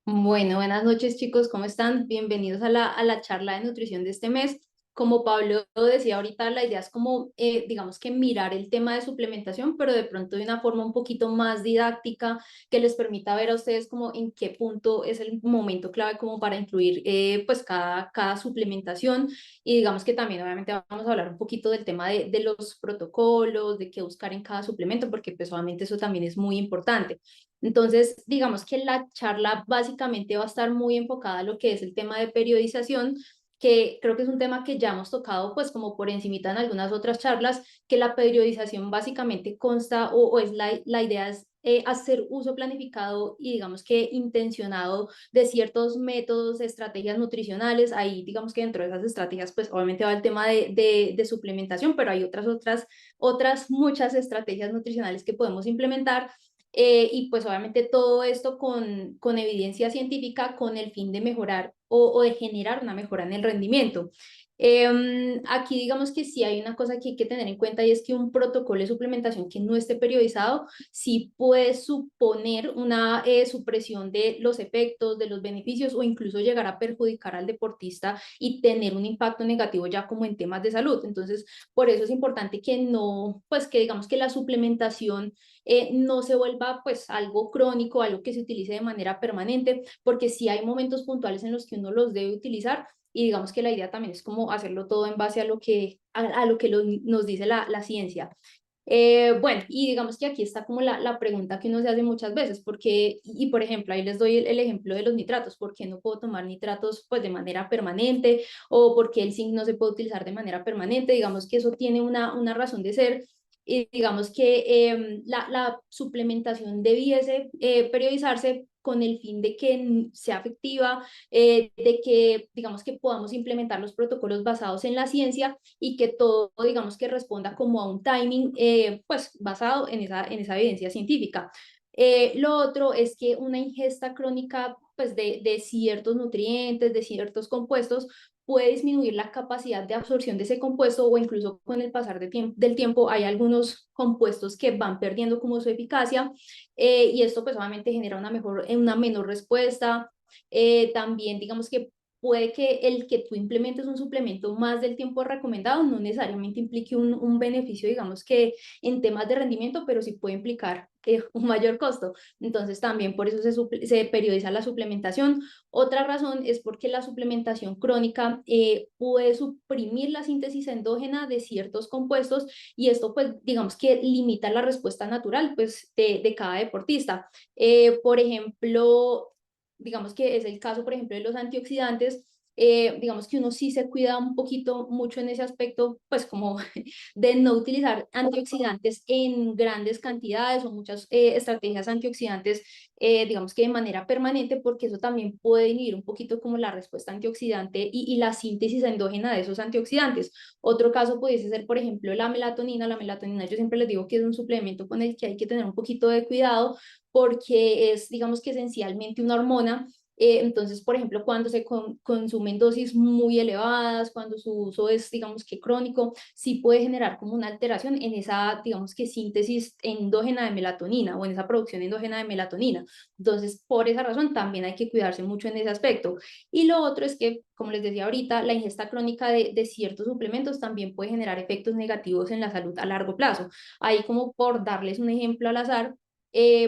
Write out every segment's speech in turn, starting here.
Bueno, buenas noches chicos, ¿cómo están? Bienvenidos a la charla de nutrición de este mes. Como Pablo decía ahorita, la idea es como, digamos que mirar el tema de suplementación, pero de pronto de una forma un poquito más didáctica que les permita ver a ustedes como en qué punto es el momento clave como para incluir pues cada suplementación. Y digamos que también obviamente vamos a hablar un poquito del tema de los protocolos, de qué buscar en cada suplemento, porque pues obviamente eso también es muy importante. Entonces, digamos que la charla básicamente va a estar muy enfocada a lo que es el tema de periodización, que creo que es un tema que ya hemos tocado pues como por encimita en algunas otras charlas, que la periodización básicamente consta o es la idea es hacer uso planificado y digamos que intencionado de ciertos métodos, estrategias nutricionales. Ahí digamos que dentro de esas estrategias pues obviamente va el tema de suplementación, pero hay otras muchas estrategias nutricionales que podemos implementar y pues obviamente todo esto con evidencia científica con el fin de mejorar o de generar una mejora en el rendimiento. Aquí digamos que sí hay una cosa que hay que tener en cuenta y es que un protocolo de suplementación que no esté periodizado sí puede suponer una supresión de los efectos, de los beneficios o incluso llegar a perjudicar al deportista y tener un impacto negativo ya como en temas de salud. Entonces, por eso es importante que no, pues que digamos que la suplementación no se vuelva pues algo crónico, algo que se utilice de manera permanente, porque sí hay momentos puntuales en los que uno los debe utilizar y digamos que la idea también es como hacerlo todo en base a lo que nos dice la ciencia. Bueno, y digamos que aquí está como la pregunta que uno se hace muchas veces, porque, y por ejemplo, ahí les doy el ejemplo de los nitratos, ¿por qué no puedo tomar nitratos pues de manera permanente? ¿O por qué el zinc no se puede utilizar de manera permanente? Digamos que eso tiene una razón de ser y digamos que la suplementación debiese periodizarse con el fin de que sea efectiva, de que digamos que podamos implementar los protocolos basados en la ciencia y que todo, digamos, que responda como a un timing, pues basado en esa evidencia científica. Lo otro es que una ingesta crónica pues de ciertos nutrientes, de ciertos compuestos, puede disminuir la capacidad de absorción de ese compuesto o incluso con el pasar del tiempo hay algunos compuestos que van perdiendo como su eficacia y esto pues obviamente genera una menor respuesta. También digamos que puede que el que tú implementes un suplemento más del tiempo recomendado no necesariamente implique un beneficio, digamos que en temas de rendimiento, pero sí puede implicar un mayor costo. Entonces también por eso se periodiza la suplementación. Otra razón es porque la suplementación crónica puede suprimir la síntesis endógena de ciertos compuestos y esto pues digamos que limita la respuesta natural pues de cada deportista. Por ejemplo, digamos que es el caso, por ejemplo, de los antioxidantes. Digamos que uno sí se cuida un poquito mucho en ese aspecto, pues como de no utilizar antioxidantes en grandes cantidades o muchas estrategias antioxidantes, digamos que de manera permanente, porque eso también puede inhibir un poquito como la respuesta antioxidante y la síntesis endógena de esos antioxidantes. Otro caso pudiese ser, por ejemplo, la melatonina. La melatonina, yo siempre les digo que es un suplemento con el que hay que tener un poquito de cuidado porque es, digamos que esencialmente una hormona. Entonces, por ejemplo, cuando se consumen dosis muy elevadas, cuando su uso es, digamos que crónico, sí puede generar como una alteración en esa, digamos que síntesis endógena de melatonina o en esa producción endógena de melatonina. Entonces, por esa razón también hay que cuidarse mucho en ese aspecto. Y lo otro es que, como les decía ahorita, la ingesta crónica de ciertos suplementos también puede generar efectos negativos en la salud a largo plazo. Ahí como por darles un ejemplo al azar,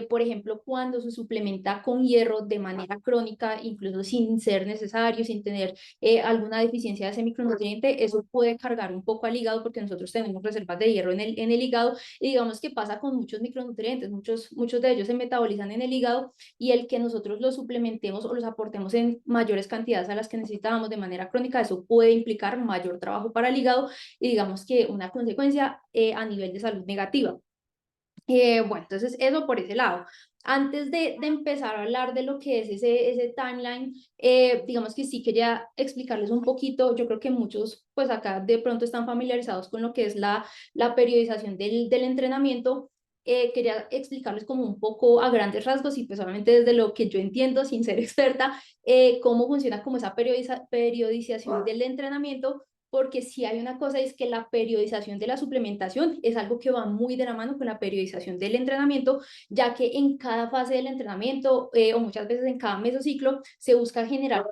por ejemplo, cuando se suplementa con hierro de manera crónica, incluso sin ser necesario, sin tener alguna deficiencia de ese micronutriente, eso puede cargar un poco al hígado porque nosotros tenemos reservas de hierro en el hígado y digamos que pasa con muchos micronutrientes, muchos de ellos se metabolizan en el hígado y el que nosotros los suplementemos o los aportemos en mayores cantidades a las que necesitábamos de manera crónica, eso puede implicar mayor trabajo para el hígado y digamos que una consecuencia a nivel de salud negativa. Bueno, entonces eso por ese lado. Antes de empezar a hablar de lo que es ese timeline, digamos que sí quería explicarles un poquito, yo creo que muchos pues acá de pronto están familiarizados con lo que es la periodización del entrenamiento. Quería explicarles como un poco a grandes rasgos y pues obviamente desde lo que yo entiendo sin ser experta, cómo funciona como esa periodización del entrenamiento porque si hay una cosa es que la periodización de la suplementación es algo que va muy de la mano con la periodización del entrenamiento, ya que en cada fase del entrenamiento o muchas veces en cada mesociclo se busca generar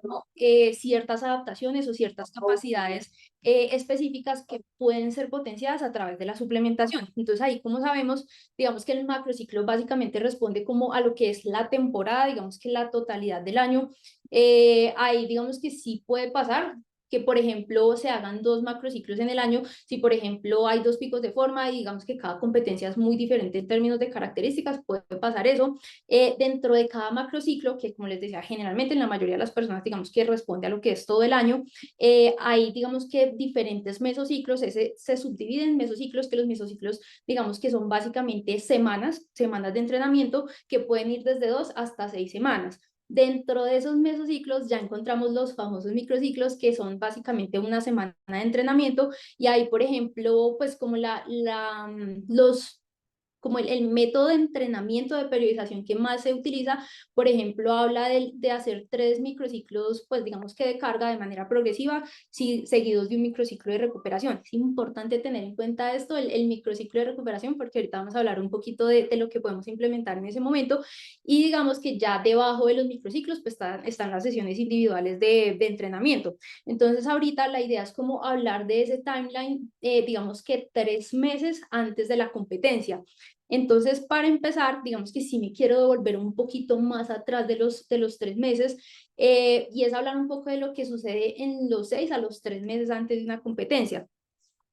ciertas adaptaciones o ciertas capacidades específicas que pueden ser potenciadas a través de la suplementación. Entonces ahí, como sabemos, digamos que el macrociclo básicamente responde como a lo que es la temporada, digamos que la totalidad del año. Ahí digamos que sí puede pasar que, por ejemplo, se hagan 2 macrociclos en el año, si, por ejemplo, hay 2 picos de forma y digamos que cada competencia es muy diferente en términos de características, puede pasar eso. Dentro de cada macrociclo, que como les decía, generalmente en la mayoría de las personas, digamos que responde a lo que es todo el año, hay, digamos que diferentes mesociclos, se subdividen en mesociclos, que los mesociclos, digamos que son básicamente semanas de entrenamiento, que pueden ir desde 2 hasta 6 semanas. Dentro de esos mesociclos ya encontramos los famosos microciclos, que son básicamente una semana de entrenamiento, y ahí, por ejemplo, pues como los como el método de entrenamiento de periodización que más se utiliza, por ejemplo, habla de hacer 3 microciclos, pues digamos que de carga de manera progresiva, seguidos de un microciclo de recuperación. Es importante tener en cuenta esto, el microciclo de recuperación, porque ahorita vamos a hablar un poquito de lo que podemos implementar en ese momento, y digamos que ya debajo de los microciclos pues están las sesiones individuales de entrenamiento. Entonces ahorita la idea es como hablar de ese timeline, digamos que 3 meses antes de la competencia. Entonces, para empezar, digamos que sí me quiero devolver un poquito más atrás de los 3 meses, y es hablar un poco de lo que sucede en los 6 a los 3 meses antes de una competencia.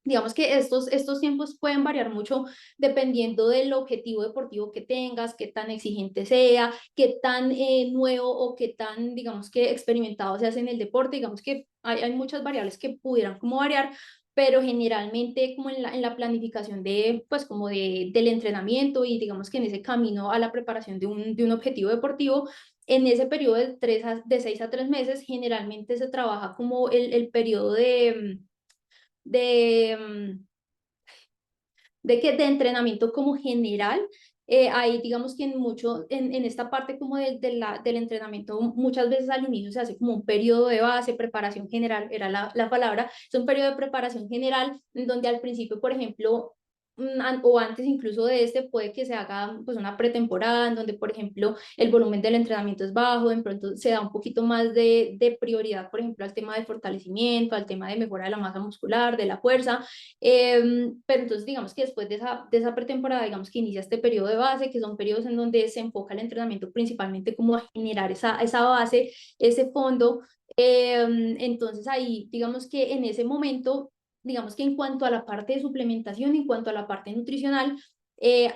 Digamos que estos tiempos pueden variar mucho dependiendo del objetivo deportivo que tengas, qué tan exigente sea, qué tan nuevo o qué tan, digamos que experimentado seas en el deporte. Digamos que hay muchas variables que pudieran como variar, pero generalmente como en la planificación pues como del entrenamiento y digamos que en ese camino a la preparación de un objetivo deportivo, en ese periodo de 6 a 3 meses, generalmente se trabaja como el periodo de, mm, de entrenamiento como general. Ahí digamos que en esta parte como del entrenamiento, muchas veces al inicio se hace como un periodo de base, preparación general, era la palabra, es un periodo de preparación general en donde al principio, por ejemplo, o antes incluso de este, puede que se haga pues una pretemporada en donde, por ejemplo, el volumen del entrenamiento es bajo, de pronto se da un poquito más de prioridad, por ejemplo, al tema de fortalecimiento, al tema de mejora de la masa muscular, de la fuerza. Pero entonces digamos que después de esa pretemporada, digamos que inicia este periodo de base, que son periodos en donde se enfoca el entrenamiento principalmente como a generar esa base, ese fondo. Entonces ahí digamos que en ese momento, digamos que en cuanto a la parte de suplementación, en cuanto a la parte nutricional,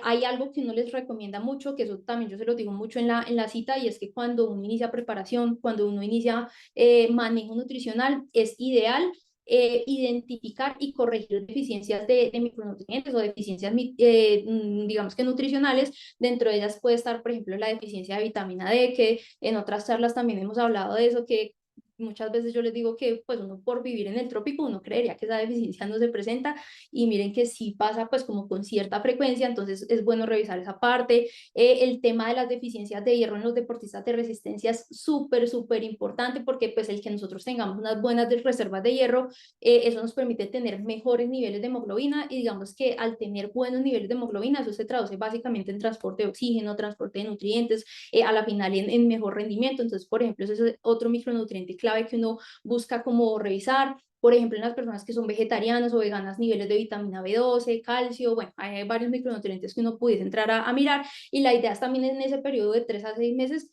hay algo que uno les recomienda mucho, que eso también yo se lo digo mucho en la cita, y es que cuando uno inicia preparación, cuando uno inicia manejo nutricional, es ideal identificar y corregir deficiencias de micronutrientes o deficiencias, digamos que nutricionales. Dentro de ellas puede estar, por ejemplo, la deficiencia de vitamina D, que en otras charlas también hemos hablado de eso, que muchas veces yo les digo que pues uno por vivir en el trópico uno creería que esa deficiencia no se presenta, y miren que sí pasa pues como con cierta frecuencia. Entonces es bueno revisar esa parte. El tema de las deficiencias de hierro en los deportistas de resistencia es súper, súper importante, porque pues el que nosotros tengamos unas buenas reservas de hierro, eso nos permite tener mejores niveles de hemoglobina, y digamos que al tener buenos niveles de hemoglobina, eso se traduce básicamente en transporte de oxígeno, transporte de nutrientes, a la final en mejor rendimiento. Entonces, por ejemplo, ese es otro micronutriente clave que uno busca como revisar. Por ejemplo, en las personas que son vegetarianas o veganas, niveles de vitamina B12, calcio, bueno, hay varios micronutrientes que uno pudiese entrar a mirar, y la idea es también en ese periodo de 3 a 6 meses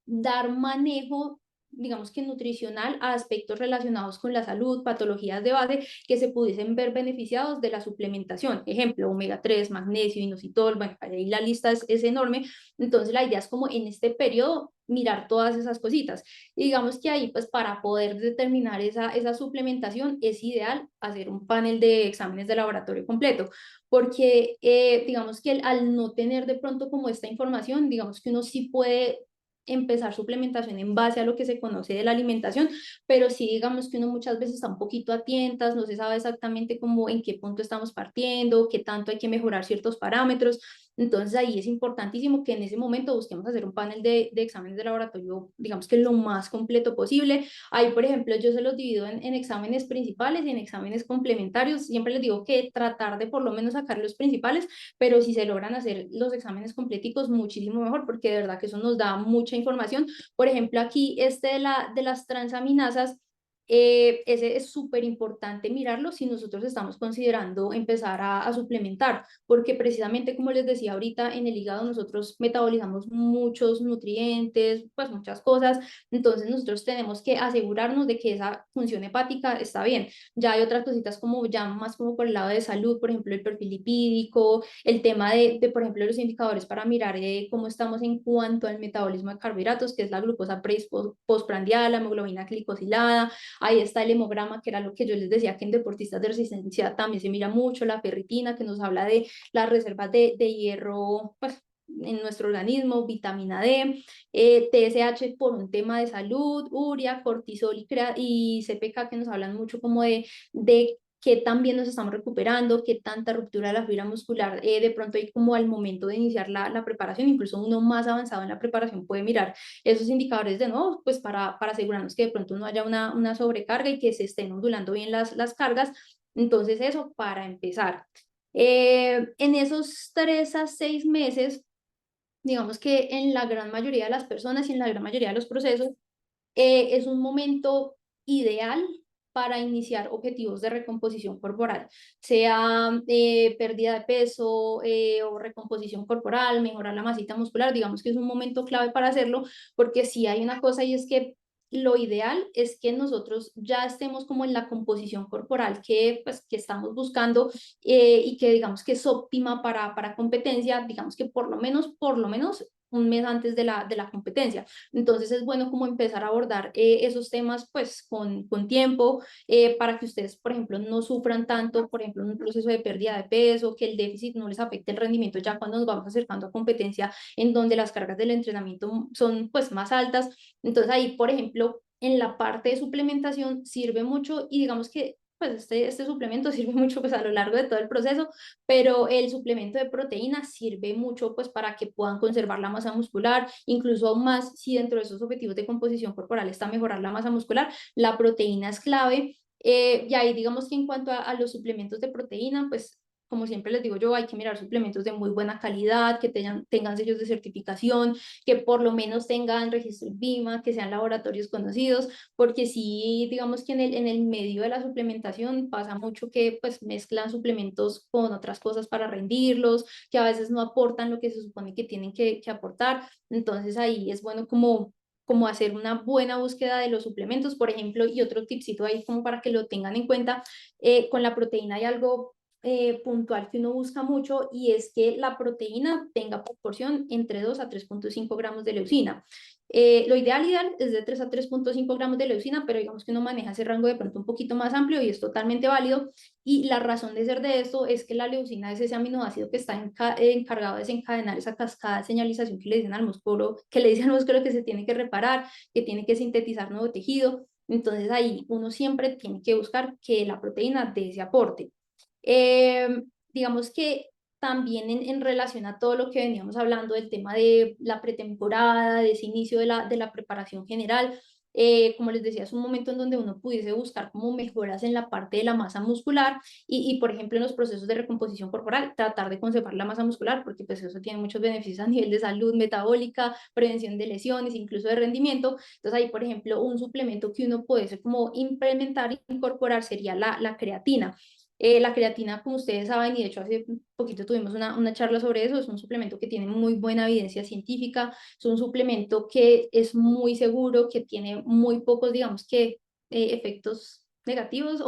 dar manejo, digamos que nutricional, a aspectos relacionados con la salud, patologías de base que se pudiesen ver beneficiados de la suplementación. Ejemplo, omega 3, magnesio, inositol, bueno, ahí la lista es enorme. Entonces la idea es como en este periodo mirar todas esas cositas. Y digamos que ahí, pues para poder determinar esa suplementación, es ideal hacer un panel de exámenes de laboratorio completo, porque digamos que al no tener de pronto como esta información, digamos que uno sí puede empezar suplementación en base a lo que se conoce de la alimentación, pero sí digamos que uno muchas veces está un poquito a tientas, no se sabe exactamente cómo, en qué punto estamos partiendo, qué tanto hay que mejorar ciertos parámetros. Entonces ahí es importantísimo que en ese momento busquemos hacer un panel de exámenes de laboratorio, digamos que lo más completo posible. Ahí, por ejemplo, yo se los divido en exámenes principales y en exámenes complementarios. Siempre les digo que tratar de por lo menos sacar los principales, pero si se logran hacer los exámenes completicos, muchísimo mejor, porque de verdad que eso nos da mucha información. Por ejemplo, aquí de las transaminasas, ese es súper importante mirarlo si nosotros estamos considerando empezar a suplementar, porque precisamente como les decía ahorita, en el hígado nosotros metabolizamos muchos nutrientes, pues muchas cosas, entonces nosotros tenemos que asegurarnos de que esa función hepática está bien. Ya hay otras cositas como ya más como por el lado de salud, por ejemplo el perfil lipídico, el tema por ejemplo los indicadores para mirar cómo estamos en cuanto al metabolismo de carbohidratos, que es la glucosa postprandial, la hemoglobina glicosilada. Ahí está el hemograma, que era lo que yo les decía, que en deportistas de resistencia también se mira mucho, la ferritina, que nos habla de las reservas de hierro, pues, en nuestro organismo, vitamina D, TSH por un tema de salud, urea, cortisol y CPK, que nos hablan mucho como de qué tan bien nos estamos recuperando, qué tanta ruptura de la fibra muscular, de pronto hay como al momento de iniciar la preparación, incluso uno más avanzado en la preparación puede mirar esos indicadores de nuevo, pues para asegurarnos que de pronto no haya una sobrecarga y que se estén ondulando bien las cargas. Entonces eso para empezar. En esos 3 a 6 meses, digamos que en la gran mayoría de las personas y en la gran mayoría de los procesos, es un momento ideal para iniciar objetivos de recomposición corporal, sea pérdida de peso o recomposición corporal, mejorar la masita muscular, digamos que es un momento clave para hacerlo, porque si hay una cosa y es que lo ideal es que nosotros ya estemos como en la composición corporal que estamos buscando y que digamos que es óptima para competencia, digamos que por lo menos un mes antes de la competencia. Entonces es bueno como empezar a abordar esos temas pues con tiempo para que ustedes, por ejemplo, no sufran tanto, por ejemplo, en un proceso de pérdida de peso, que el déficit no les afecte el rendimiento ya cuando nos vamos acercando a competencia en donde las cargas del entrenamiento son pues más altas. Entonces ahí, por ejemplo, en la parte de suplementación sirve mucho y digamos que pues este suplemento sirve mucho pues a lo largo de todo el proceso, pero el suplemento de proteína sirve mucho pues para que puedan conservar la masa muscular, incluso aún más si dentro de esos objetivos de composición corporal está mejorar la masa muscular, la proteína es clave. Y ahí digamos que en cuanto a los suplementos de proteína, pues como siempre les digo yo, hay que mirar suplementos de muy buena calidad, que tengan sellos de certificación, que por lo menos tengan registro BIMA, que sean laboratorios conocidos, porque sí, digamos que en el medio de la suplementación pasa mucho que pues mezclan suplementos con otras cosas para rendirlos, que a veces no aportan lo que se supone que tienen que aportar. Entonces ahí es bueno como hacer una buena búsqueda de los suplementos, por ejemplo, y otro tipcito ahí como para que lo tengan en cuenta, con la proteína hay algo puntual que uno busca mucho y es que la proteína tenga proporción entre 2 a 3,5 gramos de leucina. Lo ideal es de 3 a 3,5 gramos de leucina, pero digamos que uno maneja ese rango de pronto un poquito más amplio y es totalmente válido. Y la razón de ser de esto es que la leucina es ese aminoácido que está encargado de desencadenar esa cascada de señalización que le dicen al músculo, que se tiene que reparar, que tiene que sintetizar nuevo tejido. Entonces ahí uno siempre tiene que buscar que la proteína dé ese aporte. Digamos que también en relación a todo lo que veníamos hablando del tema de la pretemporada, de ese inicio de la preparación general, como les decía, es un momento en donde uno pudiese buscar como mejoras en la parte de la masa muscular por ejemplo, en los procesos de recomposición corporal, tratar de conservar la masa muscular, porque pues eso tiene muchos beneficios a nivel de salud metabólica, prevención de lesiones, incluso de rendimiento. Entonces ahí, por ejemplo, un suplemento que uno puede como implementar e incorporar sería la creatina. La creatina, como ustedes saben, y de hecho hace poquito tuvimos una charla sobre eso, es un suplemento que tiene muy buena evidencia científica, es un suplemento que es muy seguro, que tiene muy pocos, digamos que, efectos negativos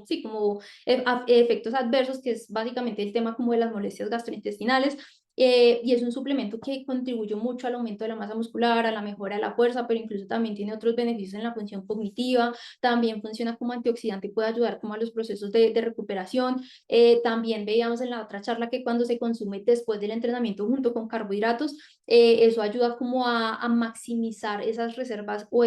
sí, como efectos adversos, que es básicamente el tema como de las molestias gastrointestinales. Y es un suplemento que contribuye mucho al aumento de la masa muscular, a la mejora de la fuerza, pero incluso también tiene otros beneficios en la función cognitiva, también funciona como antioxidante y puede ayudar como a los procesos de recuperación. También veíamos en la otra charla que cuando se consume después del entrenamiento junto con carbohidratos, eso ayuda como a maximizar esas reservas o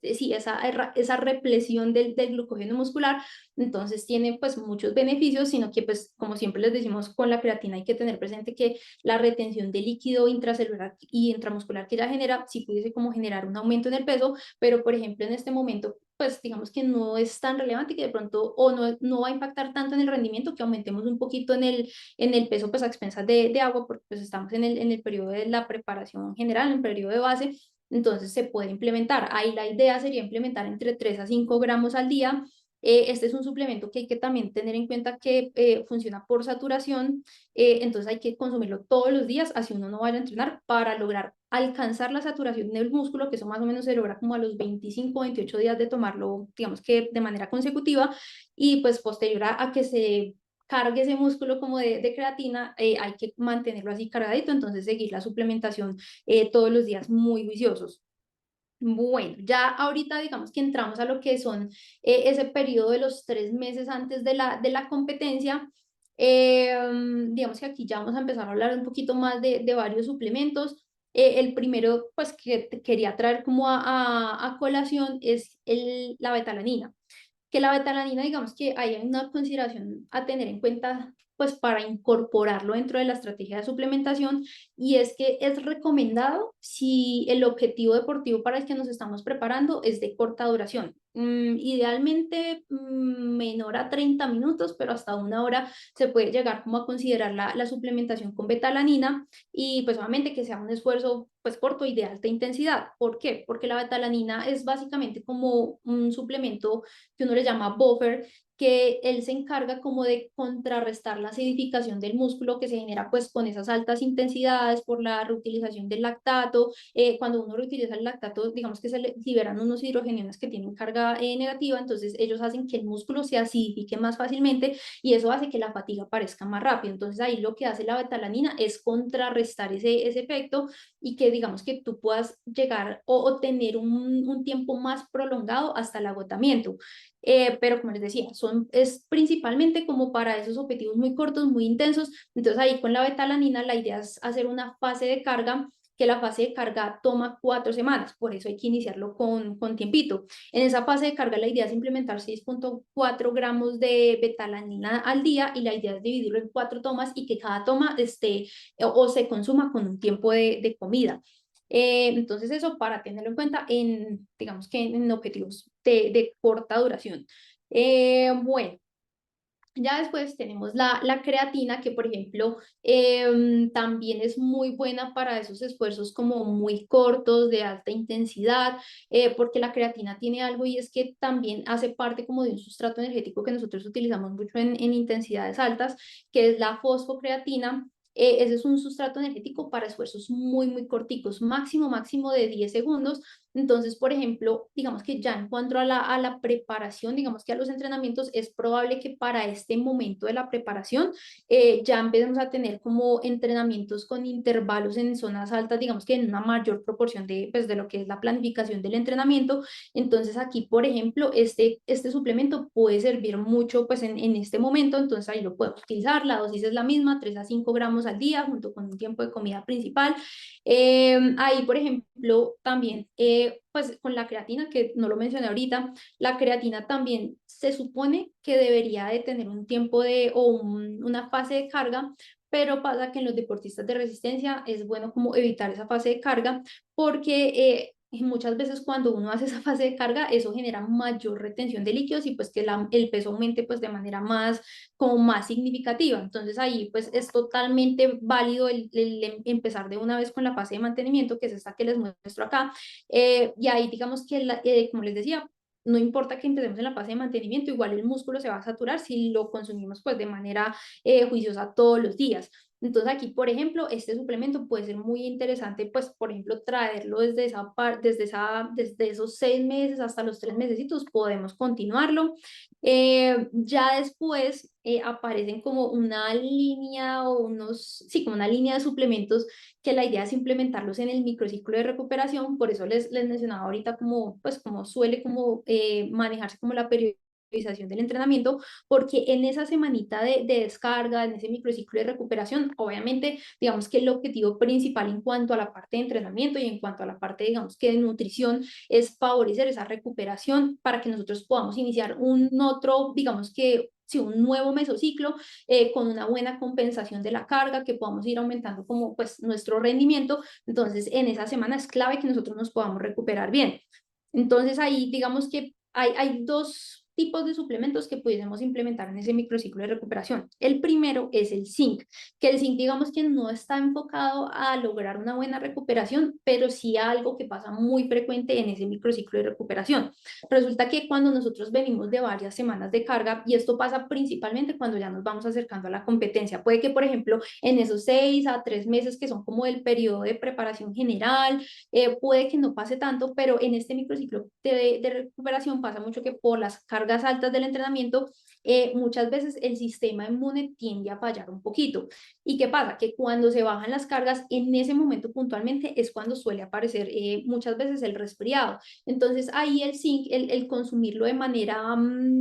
sí, esa represión del glucógeno muscular. Entonces tiene pues muchos beneficios, sino que pues como siempre les decimos con la creatina hay que tener presente que la retención de líquido intracelular y intramuscular que ella genera, sí pudiese como generar un aumento en el peso, pero por ejemplo en este momento pues digamos que no es tan relevante, que de pronto o no va a impactar tanto en el rendimiento, que aumentemos un poquito en el peso pues a expensas de agua, porque pues estamos en el periodo de la preparación general, en el periodo de base. Entonces se puede implementar. Ahí la idea sería implementar entre 3 a 5 gramos al día. Este es un suplemento que hay que también tener en cuenta que funciona por saturación, entonces hay que consumirlo todos los días, así uno no vaya a entrenar, para lograr alcanzar la saturación del músculo, que eso más o menos se logra como a los 25, 28 días de tomarlo, digamos que de manera consecutiva, y pues posterior a que se cargue ese músculo como de creatina, hay que mantenerlo así cargadito, entonces seguir la suplementación todos los días muy juiciosos. Bueno, ya ahorita digamos que entramos a lo que son ese periodo de los 3 meses antes de la competencia. Digamos que aquí ya vamos a empezar a hablar un poquito más de varios suplementos. El primero, pues, que quería traer como a colación es la betalanina, que la betalanina, digamos que hay una consideración a tener en cuenta, pues para incorporarlo dentro de la estrategia de suplementación, y es que es recomendado si el objetivo deportivo para el que nos estamos preparando es de corta duración. Idealmente menor a 30 minutos, pero hasta 1 hora se puede llegar como a considerar la suplementación con betalanina, y pues obviamente que sea un esfuerzo pues corto y de alta intensidad. ¿Por qué? Porque la betalanina es básicamente como un suplemento que uno le llama buffer, que él se encarga como de contrarrestar la acidificación del músculo que se genera pues con esas altas intensidades por la reutilización del lactato. Cuando uno reutiliza el lactato, digamos que se liberan unos hidrogeniones que tienen carga negativa, entonces ellos hacen que el músculo se acidifique más fácilmente, y eso hace que la fatiga aparezca más rápido. Entonces ahí lo que hace la betalanina es contrarrestar ese efecto, y que digamos que tú puedas llegar o tener un tiempo más prolongado hasta el agotamiento. Pero como les decía, es principalmente como para esos objetivos muy cortos, muy intensos. Entonces ahí con la betalanina la idea es hacer una fase de carga, que la fase de carga toma 4 semanas, por eso hay que iniciarlo con tiempito. En esa fase de carga la idea es implementar 6,4 gramos de betalanina al día, y la idea es dividirlo en 4 tomas y que cada toma esté o se consuma con un tiempo de comida. Entonces eso para tenerlo en cuenta digamos que en objetivos de corta duración. Bueno, ya después tenemos la creatina, que por ejemplo también es muy buena para esos esfuerzos como muy cortos, de alta intensidad, porque la creatina tiene algo, y es que también hace parte como de un sustrato energético que nosotros utilizamos mucho en intensidades altas, que es la fosfocreatina. Ese es un sustrato energético para esfuerzos muy, muy corticos, máximo de 10 segundos. Entonces, por ejemplo, digamos que ya en cuanto a la preparación, digamos que a los entrenamientos, es probable que para este momento de la preparación ya empecemos a tener como entrenamientos con intervalos en zonas altas, digamos que en una mayor proporción pues, de lo que es la planificación del entrenamiento. Entonces, aquí, por ejemplo, este suplemento puede servir mucho pues, en este momento, entonces ahí lo podemos utilizar. La dosis es la misma, 3 a 5 gramos al día, junto con un tiempo de comida principal. Ahí, por ejemplo, también, pues con la creatina, que no lo mencioné ahorita, la creatina también se supone que debería de tener un tiempo una fase de carga, pero pasa que en los deportistas de resistencia es bueno como evitar esa fase de carga, porque muchas veces cuando uno hace esa fase de carga, eso genera mayor retención de líquidos, y pues que el peso aumente pues de manera como más significativa. Entonces ahí pues es totalmente válido el empezar de una vez con la fase de mantenimiento, que es esta que les muestro acá. Y ahí digamos que, como les decía, no importa que empecemos en la fase de mantenimiento, igual el músculo se va a saturar si lo consumimos pues de manera juiciosa todos los días. Entonces aquí, por ejemplo, este suplemento puede ser muy interesante, pues, por ejemplo, traerlo desde esos 6 meses hasta los 3 mesecitos, podemos continuarlo. Ya después aparecen como una línea sí, como una línea de suplementos, que la idea es implementarlos en el microciclo de recuperación. Por eso les mencionaba ahorita como, pues, como suele como manejarse como la periodicidad revisación del entrenamiento, porque en esa semanita de descarga, en ese microciclo de recuperación, obviamente, digamos que el objetivo principal en cuanto a la parte de entrenamiento y en cuanto a la parte, digamos que de nutrición, es favorecer esa recuperación para que nosotros podamos iniciar un otro, digamos que sí, un nuevo mesociclo con una buena compensación de la carga, que podamos ir aumentando como pues nuestro rendimiento. Entonces, en esa semana es clave que nosotros nos podamos recuperar bien. Entonces, ahí digamos que hay dos tipos de suplementos que pudiésemos implementar en ese microciclo de recuperación. El primero es el zinc, que el zinc digamos que no está enfocado a lograr una buena recuperación, pero sí a algo que pasa muy frecuente en ese microciclo de recuperación. Resulta que cuando nosotros venimos de varias semanas de carga, y esto pasa principalmente cuando ya nos vamos acercando a la competencia, puede que, por ejemplo, en esos 6 a 3 meses que son como el periodo de preparación general, puede que no pase tanto, pero en este microciclo de recuperación pasa mucho que por las cargas altas del entrenamiento, muchas veces el sistema inmune tiende a fallar un poquito. ¿Y qué pasa? Que cuando se bajan las cargas, en ese momento puntualmente es cuando suele aparecer muchas veces el resfriado. Entonces ahí el zinc, el consumirlo de manera,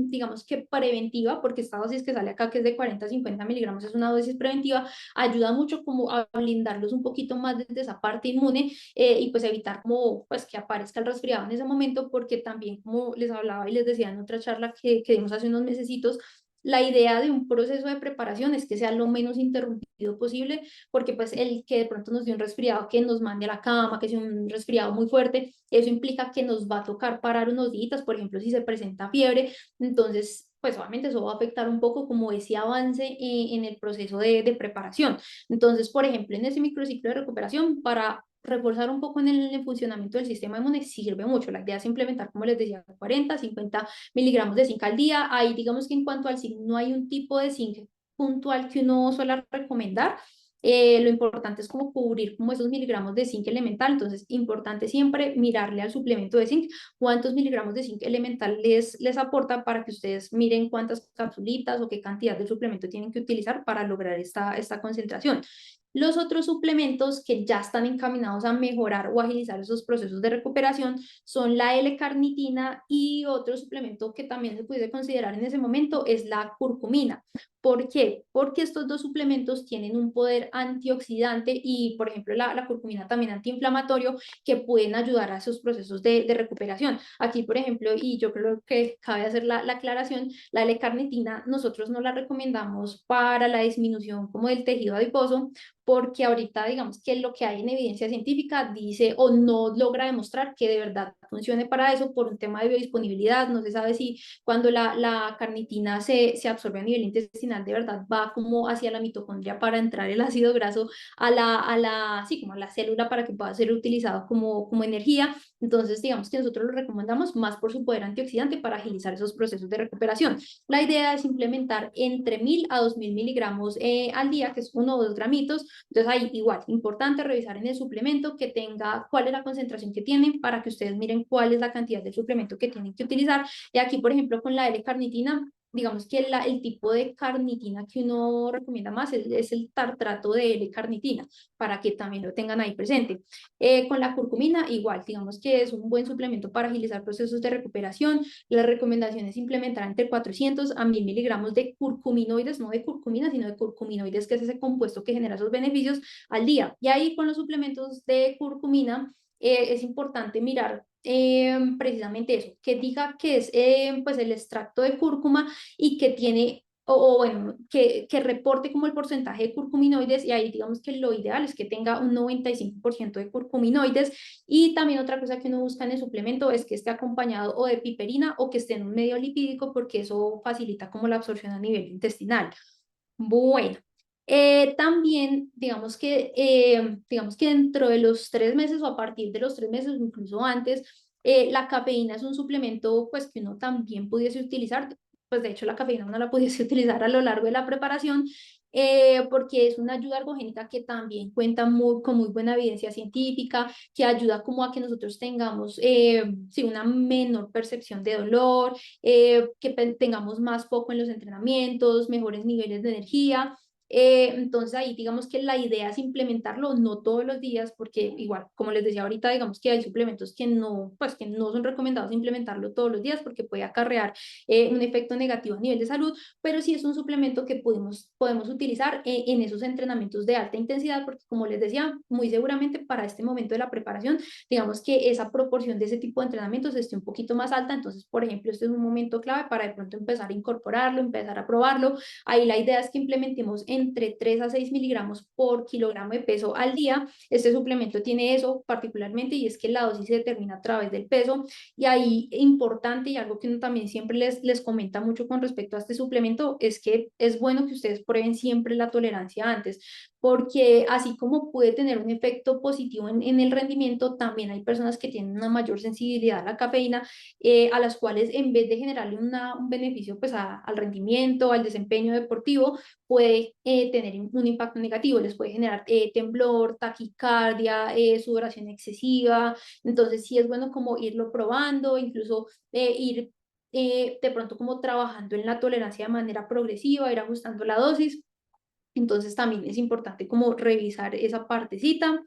digamos que preventiva, porque esta dosis que sale acá, que es de 40 a 50 miligramos, es una dosis preventiva, ayuda mucho como a blindarlos un poquito más desde esa parte inmune, y pues evitar como pues que aparezca el resfriado en ese momento, porque también como les hablaba y les decía en otra charla que dimos hace unos mesecitos, la idea de un proceso de preparación es que sea lo menos interrumpido posible, porque pues el que de pronto nos dio un resfriado, que nos mande a la cama, que sea un resfriado muy fuerte, eso implica que nos va a tocar parar unos días, por ejemplo, si se presenta fiebre. Entonces pues obviamente eso va a afectar un poco como ese avance en el proceso de preparación. Entonces, por ejemplo, en ese microciclo de recuperación, para reforzar un poco en el funcionamiento del sistema inmune, sirve mucho. La idea es implementar, como les decía, 40, 50 miligramos de zinc al día. Ahí digamos que en cuanto al zinc, no hay un tipo de zinc puntual que uno suele recomendar. Lo importante es como cubrir como esos miligramos de zinc elemental. Entonces, importante siempre mirarle al suplemento de zinc cuántos miligramos de zinc elemental les aporta, para que ustedes miren cuántas capsulitas o qué cantidad de suplemento tienen que utilizar para lograr esta concentración. Los otros suplementos que ya están encaminados a mejorar o agilizar esos procesos de recuperación son la L-carnitina, y otro suplemento que también se puede considerar en ese momento es la curcumina. ¿Por qué? Porque estos dos suplementos tienen un poder antioxidante y, por ejemplo, la curcumina también antiinflamatorio, que pueden ayudar a esos procesos de recuperación. Aquí, por ejemplo, y yo creo que cabe hacer la aclaración, la L-carnitina nosotros no la recomendamos para la disminución como del tejido adiposo, porque ahorita digamos que lo que hay en evidencia científica dice o no logra demostrar que de verdad funcione para eso, por un tema de biodisponibilidad. No se sabe si cuando la carnitina se absorbe a nivel intestinal de verdad va como hacia la mitocondria para entrar el ácido graso sí, como a la célula, para que pueda ser utilizado como energía. Entonces digamos que nosotros lo recomendamos más por su poder antioxidante para agilizar esos procesos de recuperación. La idea es implementar entre 1000 a 2000 miligramos al día, que es 1 o 2 gramitos. Entonces ahí igual, importante revisar en el suplemento que tenga cuál es la concentración que tienen, para que ustedes miren cuál es la cantidad de suplemento que tienen que utilizar. Y aquí, por ejemplo, con la L-carnitina, digamos que el tipo de carnitina que uno recomienda más es el tartrato de L-carnitina, para que también lo tengan ahí presente. Con la curcumina, igual, digamos que es un buen suplemento para agilizar procesos de recuperación. La recomendación es implementar entre 400 a 1000 miligramos de curcuminoides, no de curcumina, sino de curcuminoides, que es ese compuesto que genera esos beneficios al día. Y ahí con los suplementos de curcumina, es importante mirar precisamente eso, que diga que es pues el extracto de cúrcuma, y que tiene o bueno, que reporte como el porcentaje de curcuminoides, y ahí digamos que lo ideal es que tenga un 95% de curcuminoides. Y también otra cosa que uno busca en el suplemento es que esté acompañado o de piperina o que esté en un medio lipídico, porque eso facilita como la absorción a nivel intestinal. Bueno, también digamos que dentro de los 3 meses, o a partir de los 3 meses, incluso antes, la cafeína es un suplemento pues que uno también pudiese utilizar. Pues de hecho la cafeína uno la pudiese utilizar a lo largo de la preparación, porque es una ayuda ergogénica que también cuenta con muy buena evidencia científica, que ayuda como a que nosotros tengamos sí, una menor percepción de dolor, que tengamos más foco en los entrenamientos, mejores niveles de energía. Entonces ahí digamos que la idea es implementarlo no todos los días, porque igual, como les decía ahorita, digamos que hay suplementos que no, pues que no son recomendados implementarlo todos los días porque puede acarrear un efecto negativo a nivel de salud, pero sí es un suplemento que podemos utilizar en esos entrenamientos de alta intensidad, porque como les decía, muy seguramente para este momento de la preparación, digamos que esa proporción de ese tipo de entrenamientos esté un poquito más alta. Entonces, por ejemplo, este es un momento clave para de pronto empezar a incorporarlo, empezar a probarlo. Ahí la idea es que implementemos entre 3 a 6 miligramos por kilogramo de peso al día. Este suplemento tiene eso particularmente, y es que la dosis se determina a través del peso. Y ahí importante, y algo que uno también siempre les comenta mucho con respecto a este suplemento, es que es bueno que ustedes prueben siempre la tolerancia antes, porque así como puede tener un efecto positivo en el rendimiento, también hay personas que tienen una mayor sensibilidad a la cafeína, a las cuales en vez de generarle un beneficio pues al rendimiento, al desempeño deportivo, puede tener un impacto negativo, les puede generar temblor, taquicardia, sudoración excesiva. Entonces sí es bueno como irlo probando, incluso ir de pronto como trabajando en la tolerancia de manera progresiva, ir ajustando la dosis. Entonces también es importante como revisar esa partecita.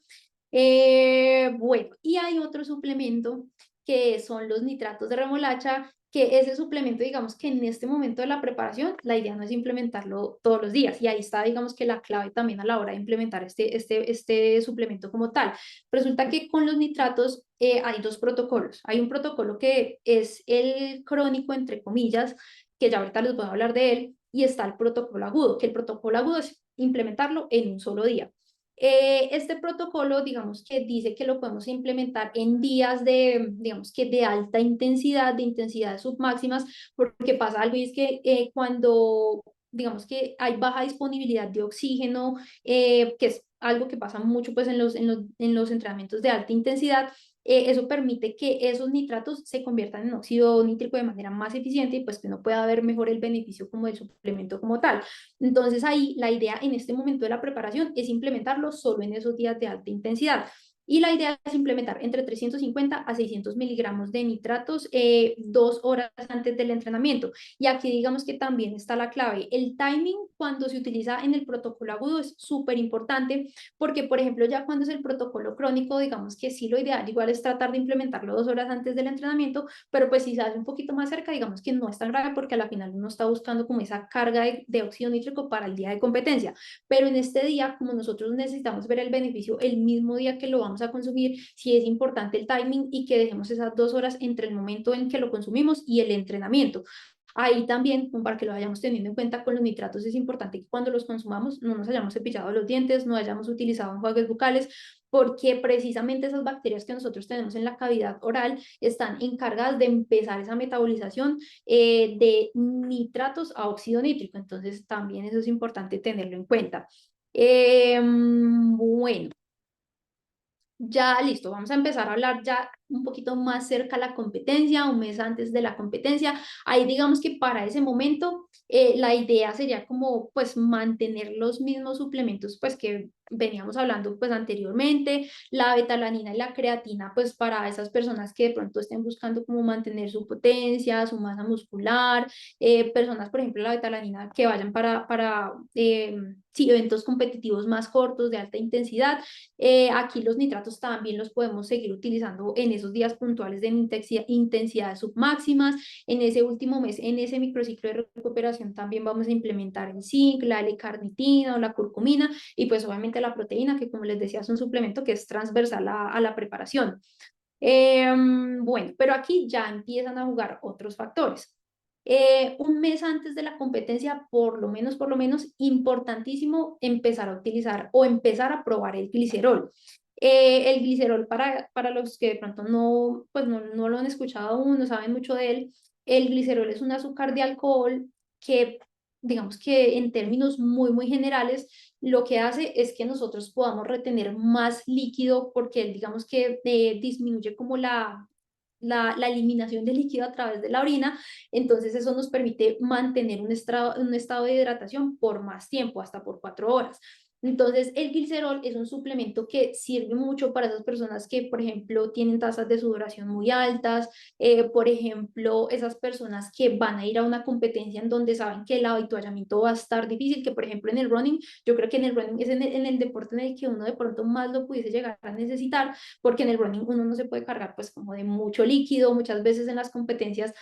Bueno, y hay otro suplemento que son los nitratos de remolacha, que ese suplemento, digamos que en este momento de la preparación, la idea no es implementarlo todos los días, y ahí está, digamos que la clave también a la hora de implementar este suplemento como tal. Resulta que con los nitratos hay dos protocolos. Hay un protocolo que es el crónico, entre comillas, que ya ahorita les voy a hablar de él, y está el protocolo agudo, que el protocolo agudo es implementarlo en un solo día. Este protocolo, digamos que dice que lo podemos implementar en días de, digamos que de alta intensidad, de intensidades submáximas, porque pasa algo, y es que cuando, digamos que hay baja disponibilidad de oxígeno, que es algo que pasa mucho pues en los entrenamientos de alta intensidad, eso permite que esos nitratos se conviertan en óxido nítrico de manera más eficiente, y pues que no pueda haber mejor el beneficio como del suplemento como tal. Entonces ahí la idea en este momento de la preparación es implementarlo solo en esos días de alta intensidad. Y la idea es implementar entre 350 a 600 miligramos de nitratos 2 horas antes del entrenamiento. Y aquí digamos que también está la clave. El timing cuando se utiliza en el protocolo agudo es súper importante, porque por ejemplo ya cuando es el protocolo crónico, digamos que sí, lo ideal igual es tratar de implementarlo 2 horas antes del entrenamiento, pero pues si se hace un poquito más cerca, digamos que no es tan grave, porque a la final uno está buscando como esa carga de óxido nítrico para el día de competencia. Pero en este día, como nosotros necesitamos ver el beneficio el mismo día que lo vamos a consumir, sí es importante el timing, y que dejemos esas 2 horas entre el momento en que lo consumimos y el entrenamiento. Ahí también, para que lo vayamos teniendo en cuenta con los nitratos, es importante que cuando los consumamos no nos hayamos cepillado los dientes, no hayamos utilizado enjuagues bucales, porque precisamente esas bacterias que nosotros tenemos en la cavidad oral están encargadas de empezar esa metabolización de nitratos a óxido nítrico. Entonces también eso es importante tenerlo en cuenta. Bueno, ya listo, vamos a empezar a hablar ya un poquito más cerca a la competencia, un mes antes de la competencia. Ahí digamos que para ese momento la idea sería como pues mantener los mismos suplementos pues que veníamos hablando pues anteriormente, la betalanina y la creatina pues para esas personas que de pronto estén buscando como mantener su potencia, su masa muscular, personas por ejemplo la betalanina que vayan para sí, eventos competitivos más cortos de alta intensidad. Aquí los nitratos también los podemos seguir utilizando en esos días puntuales de intensidades submáximas. En ese último mes, en ese microciclo de recuperación, también vamos a implementar el zinc, la L-carnitina o la curcumina, y pues obviamente la proteína, que como les decía es un suplemento que es transversal a la preparación. Bueno, pero aquí ya empiezan a jugar otros factores. Un mes antes de la competencia, por lo menos, importantísimo empezar a utilizar o empezar a probar el glicerol. El glicerol, para los que de pronto no, pues no lo han escuchado aún, no saben mucho de él, el glicerol es un azúcar de alcohol que, digamos que en términos muy, muy generales, lo que hace es que nosotros podamos retener más líquido, porque él, digamos que disminuye como la eliminación de líquido a través de la orina. Entonces eso nos permite mantener un estado de hidratación por más tiempo, hasta por 4 horas. Entonces, el glicerol es un suplemento que sirve mucho para esas personas que, por ejemplo, tienen tasas de sudoración muy altas, por ejemplo, esas personas que van a ir a una competencia en donde saben que el avituallamiento va a estar difícil, que por ejemplo en el running, yo creo que en el running es en el deporte en el que uno de pronto más lo pudiese llegar a necesitar, porque en el running uno no se puede cargar pues como de mucho líquido, muchas veces en las competencias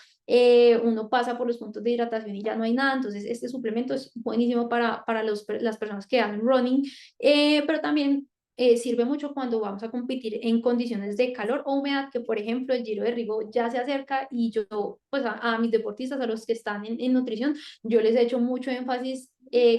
uno pasa por los puntos de hidratación y ya no hay nada, entonces este suplemento es buenísimo para las personas que hacen running, pero también sirve mucho cuando vamos a competir en condiciones de calor o humedad, que por ejemplo el Giro de Rigo ya se acerca y yo, pues a mis deportistas, a los que están en nutrición, yo les he hecho mucho énfasis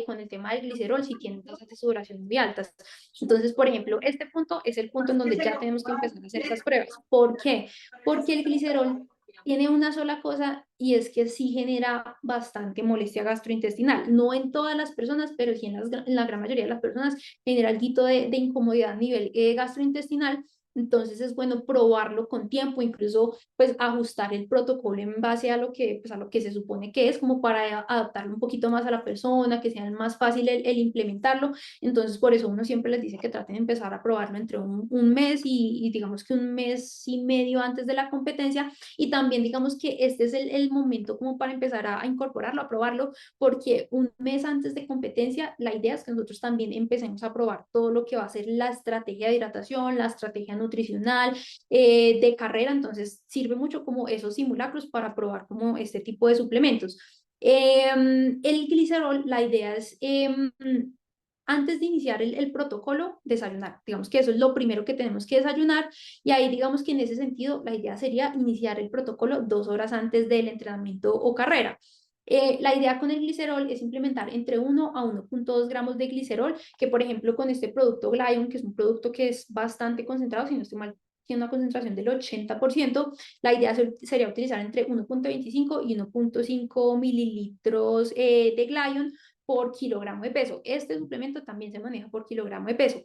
con el tema del glicerol si tienen tasas de sudoración muy altas. Entonces, por ejemplo, este punto es el punto en donde ya tenemos que empezar a hacer esas pruebas. ¿Por qué? Porque el glicerol tiene una sola cosa y es que sí genera bastante molestia gastrointestinal. No en todas las personas, pero sí en la gran mayoría de las personas genera algo de incomodidad a nivel gastrointestinal. Entonces es bueno probarlo con tiempo, incluso pues ajustar el protocolo en base a lo que, pues, a lo que se supone que es, como para adaptarlo un poquito más a la persona, que sea más fácil el implementarlo. Entonces por eso uno siempre les dice que traten de empezar a probarlo entre un mes y digamos que un mes y medio antes de la competencia, y también digamos que este es el momento como para empezar a incorporarlo, a probarlo, porque un mes antes de competencia, la idea es que nosotros también empecemos a probar todo lo que va a ser la estrategia de hidratación, la estrategia nutricional de carrera, entonces sirve mucho como esos simulacros para probar como este tipo de suplementos. El glicerol, la idea es antes de iniciar el protocolo, desayunar. Digamos que eso es lo primero que tenemos que desayunar, y ahí digamos que en ese sentido la idea sería iniciar el protocolo 2 horas antes del entrenamiento o carrera. La idea con el glicerol es implementar entre 1 a 1,2 gramos de glicerol, que por ejemplo con este producto Glion, que es un producto que es bastante concentrado, si no estoy mal, tiene una concentración del 80%, la idea sería utilizar entre 1,25 y 1,5 mililitros de Glion por kilogramo de peso. Este suplemento también se maneja por kilogramo de peso.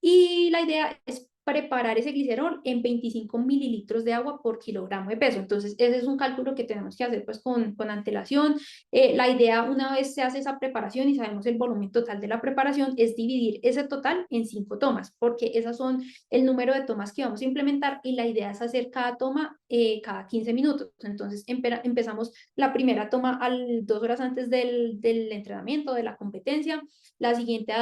Y la idea es preparar ese glicerol en 25 mililitros de agua por kilogramo de peso. Entonces, ese es un cálculo que tenemos que hacer pues con antelación. La idea, una vez se hace esa preparación y sabemos el volumen total de la preparación, es dividir ese total en 5 tomas, porque esas son el número de tomas que vamos a implementar, y la idea es hacer cada toma cada 15 minutos. Entonces, empezamos la primera toma 2 horas antes del entrenamiento, de la competencia, la siguiente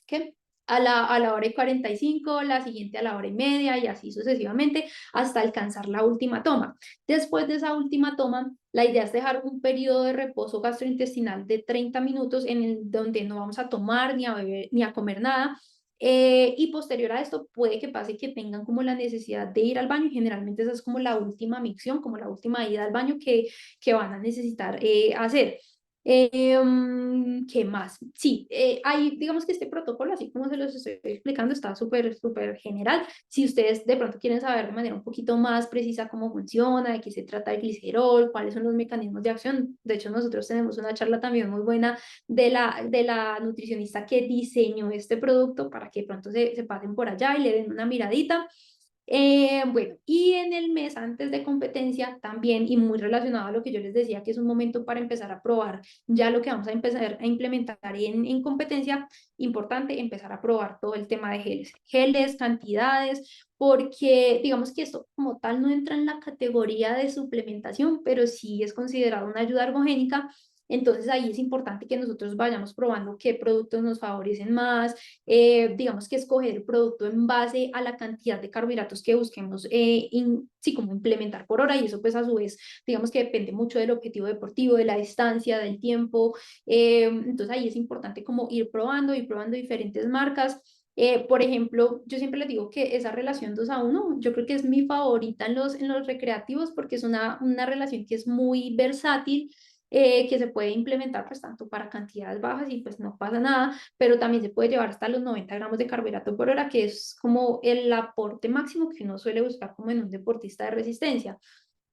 ¿qué? A la hora y 45, la siguiente a la hora y media, y así sucesivamente hasta alcanzar la última toma. Después de esa última toma, la idea es dejar un periodo de reposo gastrointestinal de 30 minutos en el donde no vamos a tomar ni a beber ni a comer nada. Y posterior a esto puede que pase que tengan como la necesidad de ir al baño, y generalmente esa es como la última micción, como la última ida al baño que van a necesitar hacer. ¿Qué más? Sí, hay, digamos que este protocolo, así como se los estoy explicando, está súper, súper general. Si ustedes de pronto quieren saber de manera un poquito más precisa cómo funciona, de qué se trata el glicerol, cuáles son los mecanismos de acción, de hecho nosotros tenemos una charla también muy buena de la nutricionista que diseñó este producto, para que pronto se pasen por allá y le den una miradita. Bueno, y en el mes antes de competencia también, y muy relacionado a lo que yo les decía, que es un momento para empezar a probar ya lo que vamos a empezar a implementar en competencia, importante empezar a probar todo el tema de geles, cantidades, porque digamos que esto como tal no entra en la categoría de suplementación, pero sí es considerado una ayuda ergogénica. Entonces ahí es importante que nosotros vayamos probando qué productos nos favorecen más, digamos que escoger el producto en base a la cantidad de carbohidratos que busquemos, sí, como implementar por hora, y eso pues a su vez, digamos que depende mucho del objetivo deportivo, de la distancia, del tiempo. Entonces ahí es importante como ir probando diferentes marcas. Por ejemplo, yo siempre les digo que esa relación 2 a 1, yo creo que es mi favorita en los recreativos, porque es una relación que es muy versátil, que se puede implementar pues tanto para cantidades bajas y pues no pasa nada, pero también se puede llevar hasta los 90 gramos de carbohidrato por hora, que es como el aporte máximo que uno suele buscar como en un deportista de resistencia,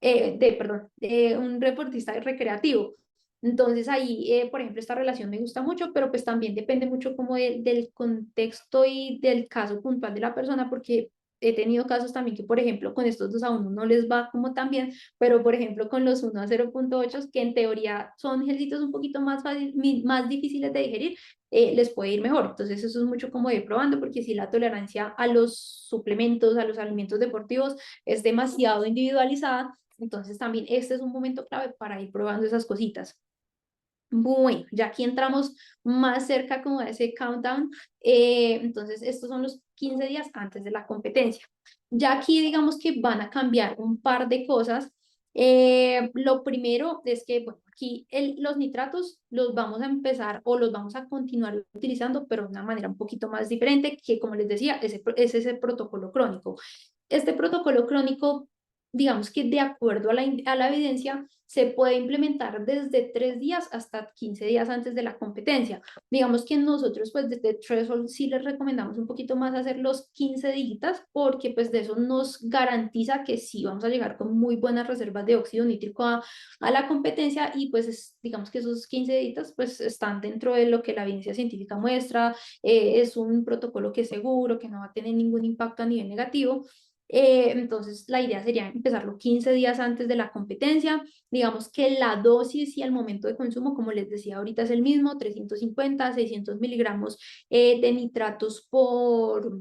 perdón, un deportista recreativo. Entonces ahí, por ejemplo, esta relación me gusta mucho, pero pues también depende mucho como del contexto y del caso puntual de la persona, porque he tenido casos también que, por ejemplo, con estos 2:1 no les va como tan bien, pero por ejemplo con los 1:0.8, que en teoría son ejercicios un poquito más más difíciles de digerir, les puede ir mejor. Entonces eso es mucho como ir probando, porque si la tolerancia a los suplementos, a los alimentos deportivos es demasiado individualizada, entonces también este es un momento clave para ir probando esas cositas. Bueno, ya aquí entramos más cerca como a ese countdown. Entonces estos son los 15 días antes de la competencia. Ya aquí digamos que van a cambiar un par de cosas. Lo primero es que, bueno, aquí los nitratos los vamos a empezar o los vamos a continuar utilizando, pero de una manera un poquito más diferente, que como les decía, es ese protocolo crónico. Este protocolo crónico, digamos que de acuerdo a la evidencia, se puede implementar desde 3 días hasta 15 días antes de la competencia. Digamos que nosotros pues desde Threshold sí les recomendamos un poquito más hacer los 15 días, porque pues de eso nos garantiza que sí vamos a llegar con muy buenas reservas de óxido nítrico a la competencia, y pues digamos que esos 15 días pues están dentro de lo que la evidencia científica muestra. Es un protocolo que es seguro, que no va a tener ningún impacto a nivel negativo. Entonces, la idea sería empezarlo 15 días antes de la competencia. Digamos que la dosis y el momento de consumo, como les decía ahorita, es el mismo: 350, 600 miligramos de nitratos por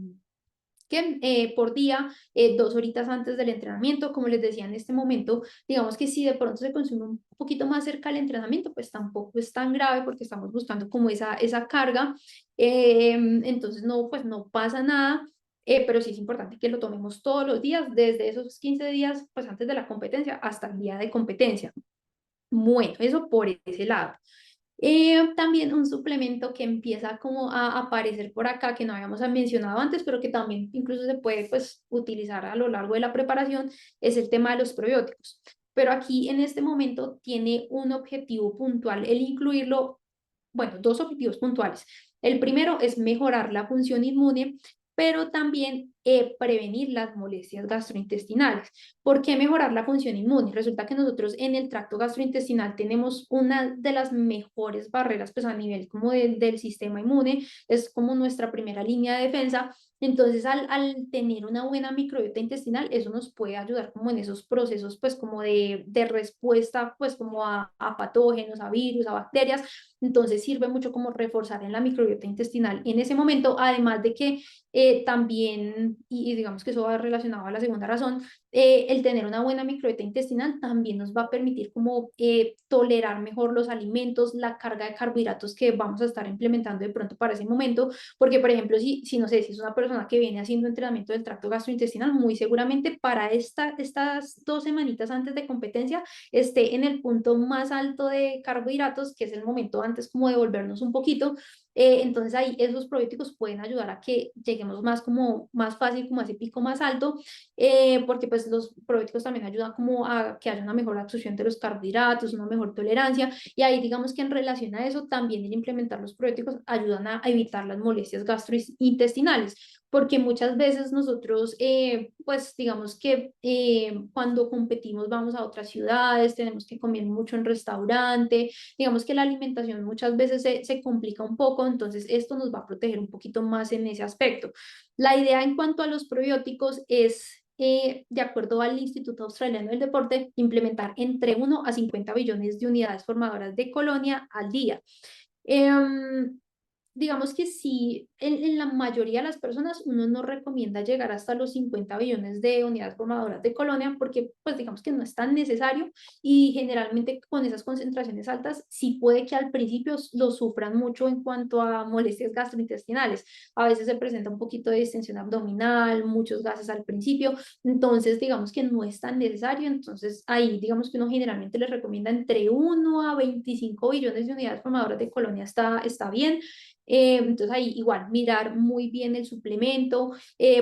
día, 2 horitas antes del entrenamiento. Como les decía, en este momento, digamos que si de pronto se consume un poquito más cerca del entrenamiento, pues tampoco es tan grave, porque estamos buscando como esa carga. Entonces, no, pues no pasa nada. Pero sí es importante que lo tomemos todos los días, desde esos 15 días, pues antes de la competencia hasta el día de competencia. Bueno, eso por ese lado. También un suplemento que empieza como a aparecer por acá, que no habíamos mencionado antes, pero que también incluso se puede pues utilizar a lo largo de la preparación, es el tema de los probióticos. Pero aquí en este momento tiene un objetivo puntual el incluirlo, bueno, dos objetivos puntuales. El primero es mejorar la función inmune, pero también prevenir las molestias gastrointestinales. ¿Por qué mejorar la función inmune? Resulta que nosotros en el tracto gastrointestinal tenemos una de las mejores barreras, pues a nivel como del sistema inmune, es como nuestra primera línea de defensa. Entonces, al tener una buena microbiota intestinal, eso nos puede ayudar como en esos procesos, pues como de respuesta, pues como a patógenos, a virus, a bacterias. Entonces sirve mucho como reforzar en la microbiota intestinal en ese momento, además de que también, y digamos que eso va relacionado a la segunda razón, el tener una buena microbiota intestinal también nos va a permitir como tolerar mejor los alimentos, la carga de carbohidratos que vamos a estar implementando de pronto para ese momento. Porque por ejemplo, si no sé, si es una persona que viene haciendo entrenamiento del tracto gastrointestinal, muy seguramente para estas 2 semanitas antes de competencia esté en el punto más alto de carbohidratos, que es el momento antes como de volvernos un poquito. Entonces ahí esos probióticos pueden ayudar a que lleguemos más como más fácil como a ese pico más alto, porque pues los probióticos también ayudan como a que haya una mejor absorción de los carbohidratos, una mejor tolerancia. Y ahí digamos que en relación a eso también el implementar los probióticos ayudan a evitar las molestias gastrointestinales, porque muchas veces nosotros, pues digamos que cuando competimos vamos a otras ciudades, tenemos que comer mucho en restaurante, digamos que la alimentación muchas veces se complica un poco. Entonces esto nos va a proteger un poquito más en ese aspecto. La idea en cuanto a los probióticos es, de acuerdo al Instituto Australiano del Deporte, implementar entre 1 a 50 billones de unidades formadoras de colonia al día. Em, digamos que sí, en la mayoría de las personas uno no recomienda llegar hasta los 50 billones de unidades formadoras de colonia, porque pues digamos que no es tan necesario, y generalmente con esas concentraciones altas sí puede que al principio lo sufran mucho en cuanto a molestias gastrointestinales. A veces se presenta un poquito de distensión abdominal, muchos gases al principio. Entonces digamos que no es tan necesario. Entonces ahí digamos que uno generalmente les recomienda entre 1 a 25 billones de unidades formadoras de colonia, está bien. Entonces ahí igual mirar muy bien el suplemento.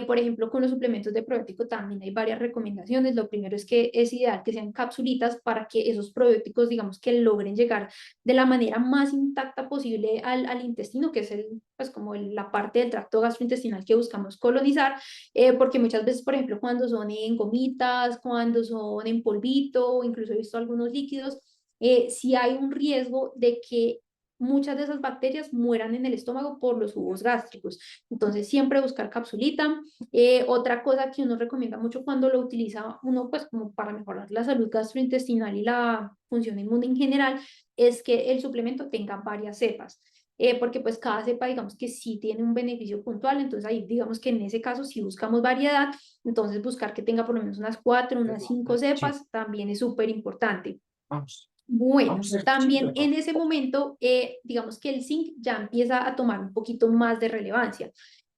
Por ejemplo, con los suplementos de probiótico también hay varias recomendaciones. Lo primero es que es ideal que sean capsulitas, para que esos probióticos digamos que logren llegar de la manera más intacta posible al intestino, que es pues como la parte del tracto gastrointestinal que buscamos colonizar. Porque muchas veces, por ejemplo, cuando son en gomitas, cuando son en polvito, o incluso he visto algunos líquidos, sí hay un riesgo de que muchas de esas bacterias mueran en el estómago por los jugos gástricos. Entonces, siempre buscar capsulita. Otra cosa que uno recomienda mucho cuando lo utiliza uno, pues como para mejorar la salud gastrointestinal y la función inmune en general, es que el suplemento tenga varias cepas. Porque pues cada cepa digamos que sí tiene un beneficio puntual, entonces ahí digamos que en ese caso si buscamos variedad, entonces buscar que tenga por lo menos unas 4, unas 5 Sí, cepas también es súper importante. vamos, Bueno, vamos a hacer también chido. en ese momento, digamos que el zinc ya empieza a tomar un poquito más de relevancia.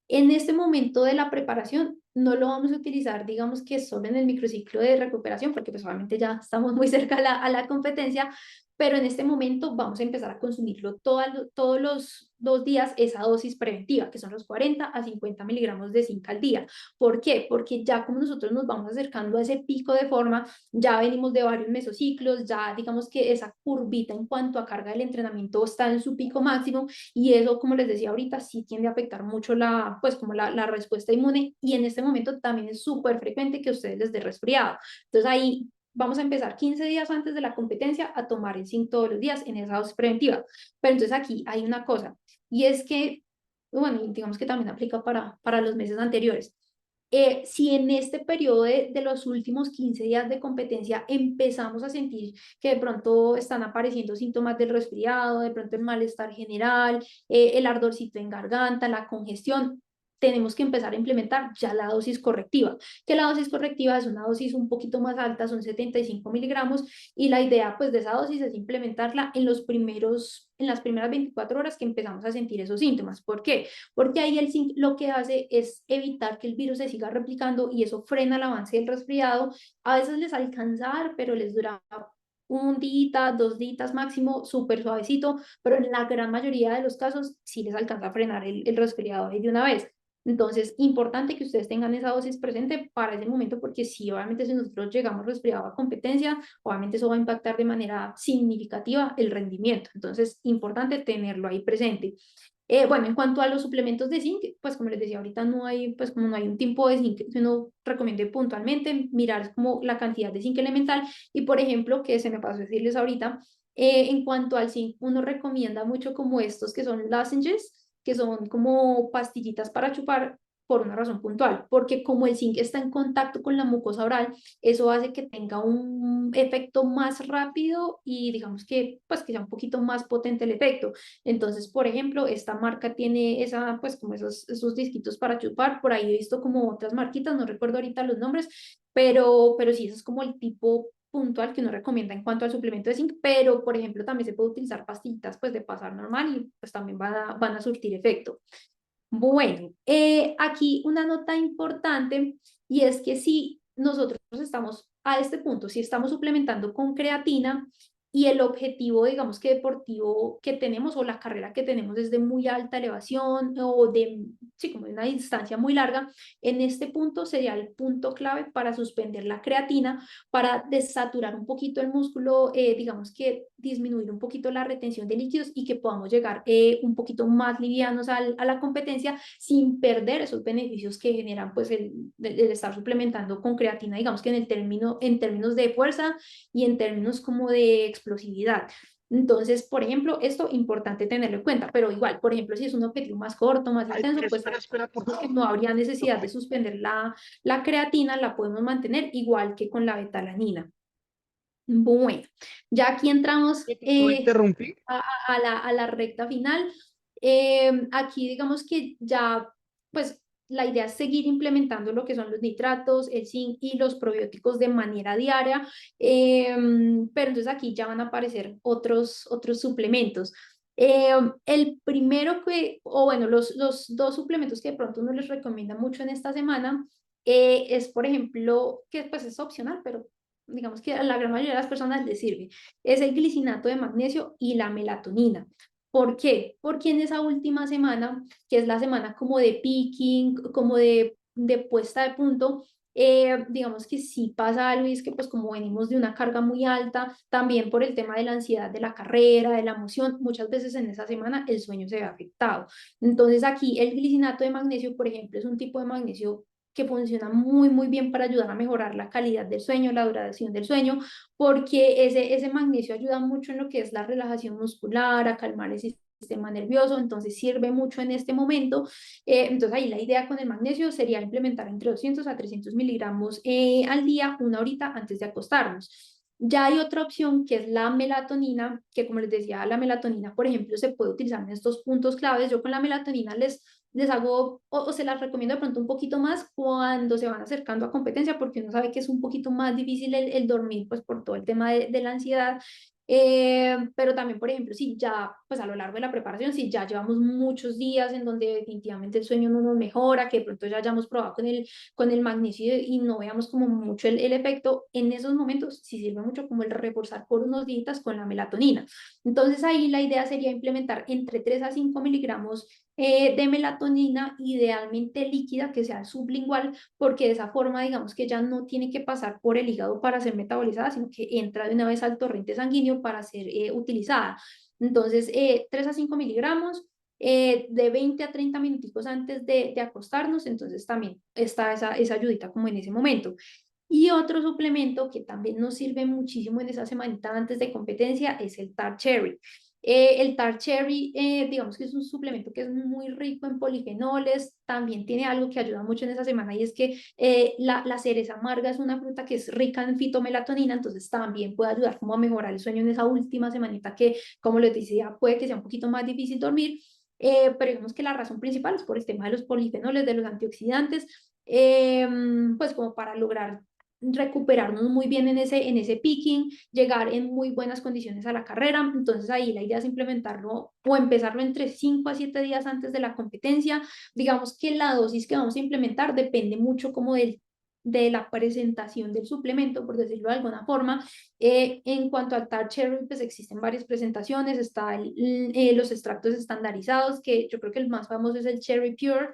En este momento de la preparación, no lo vamos a utilizar, digamos que solo en el microciclo de recuperación, porque pues obviamente ya estamos muy cerca a la competencia, pero en este momento vamos a empezar a consumirlo todos los 2 días, esa dosis preventiva, que son los 40 a 50 miligramos de zinc al día. ¿Por qué? Porque ya como nosotros nos vamos acercando a ese pico de forma, ya venimos de varios mesociclos, ya digamos que esa curvita en cuanto a carga del entrenamiento está en su pico máximo y eso, como les decía ahorita, sí tiende a afectar mucho pues como la respuesta inmune y en este momento también es súper frecuente que a ustedes les dé resfriado. Entonces ahí vamos a empezar 15 días antes de la competencia a tomar el zinc todos los días en esa dosis preventiva. Pero entonces aquí hay una cosa y es que, bueno, digamos que también aplica para los meses anteriores. Si en este periodo de los últimos 15 días de competencia empezamos a sentir que de pronto están apareciendo síntomas del resfriado, de pronto el malestar general, el ardorcito en garganta, la congestión, tenemos que empezar a implementar ya la dosis correctiva, que la dosis correctiva es una dosis un poquito más alta, son 75 miligramos, y la idea pues de esa dosis es implementarla en las primeras 24 horas que empezamos a sentir esos síntomas. ¿Por qué? Porque ahí el zinc lo que hace es evitar que el virus se siga replicando y eso frena el avance del resfriado. A veces les alcanza a dar, pero les dura un día, 2 días máximo, súper suavecito, pero en la gran mayoría de los casos sí les alcanza a frenar el resfriado de una vez. Entonces, importante que ustedes tengan esa dosis presente para ese momento, porque si obviamente si nosotros llegamos resfriado a competencia, obviamente eso va a impactar de manera significativa el rendimiento. Entonces, importante tenerlo ahí presente. Bueno, en cuanto a los suplementos de zinc, pues como les decía ahorita, no hay, pues como no hay un tipo de zinc que uno recomiende puntualmente, mirar como la cantidad de zinc elemental y por ejemplo, que se me pasó decirles ahorita, en cuanto al zinc, uno recomienda mucho como estos que son lozenges, que son como pastillitas para chupar por una razón puntual, porque como el zinc está en contacto con la mucosa oral, eso hace que tenga un efecto más rápido y digamos que pues que sea un poquito más potente el efecto. Entonces, por ejemplo, esta marca tiene esa, pues como esos disquitos para chupar, por ahí he visto como otras marquitas, no recuerdo ahorita los nombres, pero sí, eso es como el tipo puntual que uno recomienda en cuanto al suplemento de zinc, pero por ejemplo también se puede utilizar pastillitas pues de pasar normal y pues también van a surtir efecto. Bueno, aquí una nota importante y es que si nosotros estamos a este punto, si estamos suplementando con creatina y el objetivo, digamos que deportivo que tenemos o la carrera que tenemos es de muy alta elevación o de, sí, como de una distancia muy larga, en este punto sería el punto clave para suspender la creatina, para desaturar un poquito el músculo, digamos que disminuir un poquito la retención de líquidos y que podamos llegar un poquito más livianos a la competencia sin perder esos beneficios que generan pues el estar suplementando con creatina, digamos que en términos de fuerza y en términos como de explosividad. Entonces, por ejemplo, esto importante tenerlo en cuenta, pero igual, por ejemplo, si es un objetivo más corto, más Ay, intenso, pues espera, por que favor. no habría necesidad de suspender la creatina, la podemos mantener igual que con la betalanina. Bueno, ya aquí entramos ¿Lo interrumpí? a la recta final. Aquí digamos que ya, pues la idea es seguir implementando lo que son los nitratos, el zinc y los probióticos de manera diaria, pero entonces aquí ya van a aparecer otros suplementos. El primero que, o bueno, los dos suplementos que de pronto uno les recomienda mucho en esta semana es, por ejemplo, que pues es opcional, pero digamos que a la gran mayoría de las personas les sirve, es el glicinato de magnesio y la melatonina. ¿Por qué? Porque en esa última semana, que es la semana como de picking, como de puesta de punto, digamos que sí pasa algo y es que pues como venimos de una carga muy alta, también por el tema de la ansiedad de la carrera, de la emoción, muchas veces en esa semana el sueño se ve afectado. Entonces aquí el glicinato de magnesio, por ejemplo, es un tipo de magnesio que funciona muy, muy bien para ayudar a mejorar la calidad del sueño, la duración del sueño, porque ese magnesio ayuda mucho en lo que es la relajación muscular, a calmar el sistema nervioso, entonces sirve mucho en este momento. Entonces ahí la idea con el magnesio sería implementar entre 200 a 300 miligramos al día, una horita antes de acostarnos. Ya hay otra opción que es la melatonina, que como les decía, la melatonina, por ejemplo, se puede utilizar en estos puntos claves. Yo con la melatonina les hago o se las recomiendo de pronto un poquito más cuando se van acercando a competencia, porque uno sabe que es un poquito más difícil el dormir, pues por todo el tema de la ansiedad. Pero también, por ejemplo, si ya, pues a lo largo de la preparación, si ya llevamos muchos días en donde definitivamente el sueño no nos mejora, que de pronto ya hayamos probado con el magnesio y no veamos como mucho el efecto, en esos momentos sí sirve mucho como el reforzar por unos días con la melatonina. Entonces ahí la idea sería implementar entre 3 a 5 miligramos de melatonina, idealmente líquida, que sea sublingual, porque de esa forma, digamos que ya no tiene que pasar por el hígado para ser metabolizada, sino que entra de una vez al torrente sanguíneo para ser utilizada. Entonces, 3 a 5 miligramos, de 20 a 30 minuticos antes de acostarnos, entonces también está esa ayudita como en ese momento. Y otro suplemento que también nos sirve muchísimo en esa semanita antes de competencia es el Tart Cherry. El Tart Cherry, digamos que es un suplemento que es muy rico en polifenoles, también tiene algo que ayuda mucho en esa semana y es que la cereza amarga es una fruta que es rica en fitomelatonina, entonces también puede ayudar como a mejorar el sueño en esa última semanita que, como les decía, puede que sea un poquito más difícil dormir, pero digamos que la razón principal es por el tema de los polifenoles, de los antioxidantes, pues como para lograr recuperarnos muy bien en ese picking, llegar en muy buenas condiciones a la carrera. Entonces ahí la idea es implementarlo o empezarlo entre 5 a 7 días antes de la competencia. Digamos que la dosis que vamos a implementar depende mucho como de la presentación del suplemento, por decirlo de alguna forma. En cuanto al Tart Cherry, pues existen varias presentaciones, está los extractos estandarizados, que yo creo que el más famoso es el Cherry Pure.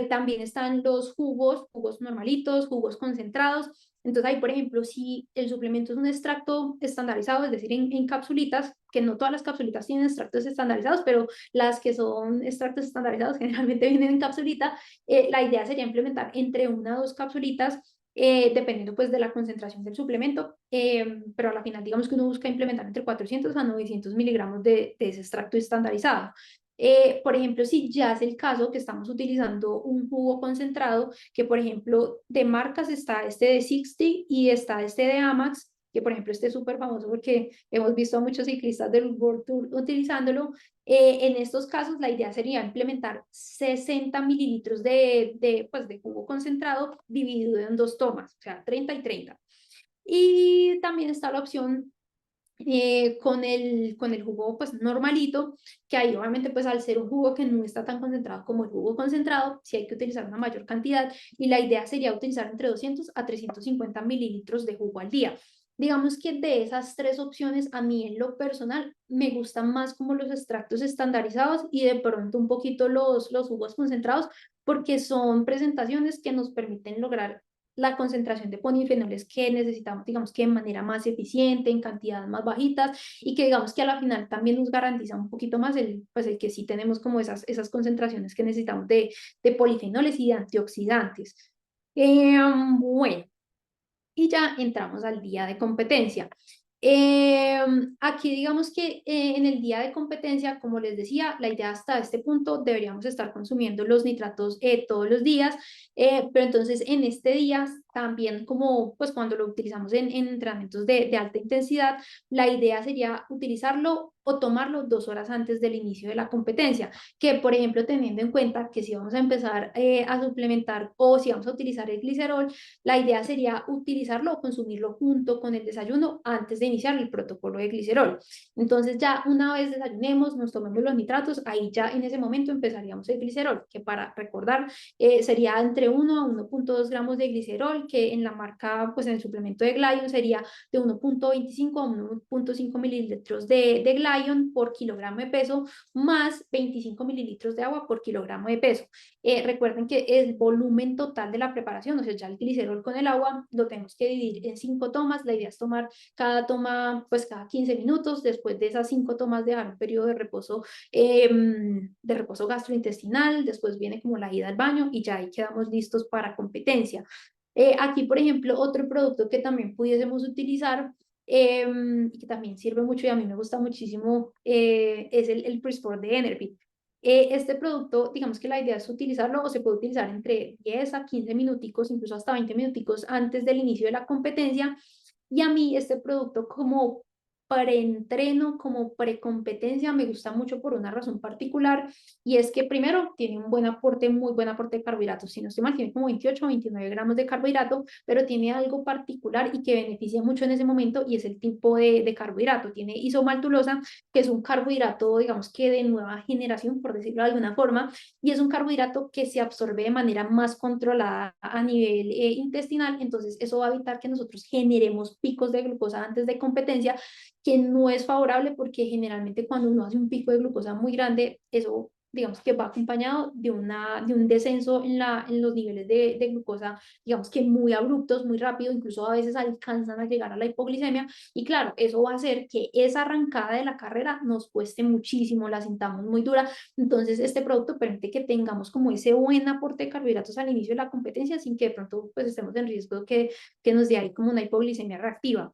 También están los jugos normalitos, jugos concentrados. Entonces ahí, por ejemplo, si el suplemento es un extracto estandarizado, es decir, en capsulitas, que no todas las capsulitas tienen extractos estandarizados, pero las que son extractos estandarizados generalmente vienen en capsulita, la idea sería implementar entre una o dos capsulitas, dependiendo pues de la concentración del suplemento, pero a la final digamos que uno busca implementar entre 400 a 900 miligramos de ese extracto estandarizado. Por ejemplo, si ya es el caso que estamos utilizando un jugo concentrado, que por ejemplo de marcas está este de 60 y está este de Amax, que por ejemplo este es súper famoso porque hemos visto a muchos ciclistas del World Tour utilizándolo. En estos casos la idea sería implementar 60 mililitros pues, de jugo concentrado dividido en dos tomas, o sea, 30 y 30. Y también está la opción con el jugo pues normalito, que ahí obviamente pues al ser un jugo que no está tan concentrado como el jugo concentrado, sí hay que utilizar una mayor cantidad y la idea sería utilizar entre 200 a 350 mililitros de jugo al día. Digamos que de esas tres opciones, a mí en lo personal me gustan más como los extractos estandarizados y de pronto un poquito los jugos concentrados, porque son presentaciones que nos permiten lograr la concentración de polifenoles que necesitamos, digamos que de manera más eficiente, en cantidades más bajitas y que digamos que a la final también nos garantiza un poquito más pues el que sí tenemos como esas concentraciones que necesitamos de polifenoles y de antioxidantes. Bueno, y ya entramos al día de competencia. Aquí digamos que en el día de competencia, como les decía, la idea hasta este punto deberíamos estar consumiendo los nitratos todos los días, pero entonces en este día también como pues cuando lo utilizamos en entrenamientos de alta intensidad, la idea sería utilizarlo o tomarlo 2 horas antes del inicio de la competencia, que por ejemplo teniendo en cuenta que si vamos a empezar a suplementar o si vamos a utilizar el glicerol, la idea sería utilizarlo o consumirlo junto con el desayuno antes de iniciar el protocolo de glicerol. Entonces ya una vez desayunemos, nos tomemos los nitratos, ahí ya en ese momento empezaríamos el glicerol, que para recordar sería entre 1 a 1.2 gramos de glicerol, que en la marca, pues en el suplemento de Glion sería de 1.25 a 1.5 mililitros de Glion por kilogramo de peso, más 25 mililitros de agua por kilogramo de peso. Recuerden que el volumen total de la preparación, o sea, ya el glicerol con el agua, lo tenemos que dividir en 5 tomas. La idea es tomar cada toma toma pues cada 15 minutos, después de esas 5 tomas dejar un periodo de reposo gastrointestinal, después viene como la ida al baño y ya ahí quedamos listos para competencia. Aquí, por ejemplo, otro producto que también pudiésemos utilizar y que también sirve mucho y a mí me gusta muchísimo es el Presport de Energy. Este producto, digamos que la idea es utilizarlo o se puede utilizar entre 10 a 15 minuticos, incluso hasta 20 minuticos antes del inicio de la competencia. Y a mí este producto como preentreno, como precompetencia, me gusta mucho por una razón particular y es que primero tiene un buen aporte, muy buen aporte de carbohidratos. Si no estoy mal, tiene como 28 o 29 gramos de carbohidrato, pero tiene algo particular y que beneficia mucho en ese momento y es el tipo de carbohidrato. Tiene isomaltulosa, que es un carbohidrato, digamos que de nueva generación, por decirlo de alguna forma, y es un carbohidrato que se absorbe de manera más controlada a nivel intestinal, entonces eso va a evitar que nosotros generemos picos de glucosa antes de competencia, que no es favorable porque generalmente cuando uno hace un pico de glucosa muy grande, eso digamos que va acompañado de un descenso en los niveles de glucosa, digamos que muy abruptos, muy rápido, incluso a veces alcanzan a llegar a la hipoglicemia y claro, eso va a hacer que esa arrancada de la carrera nos cueste muchísimo, la sintamos muy dura, entonces este producto permite que tengamos como ese buen aporte de carbohidratos al inicio de la competencia sin que de pronto pues estemos en riesgo que nos dé ahí como una hipoglicemia reactiva.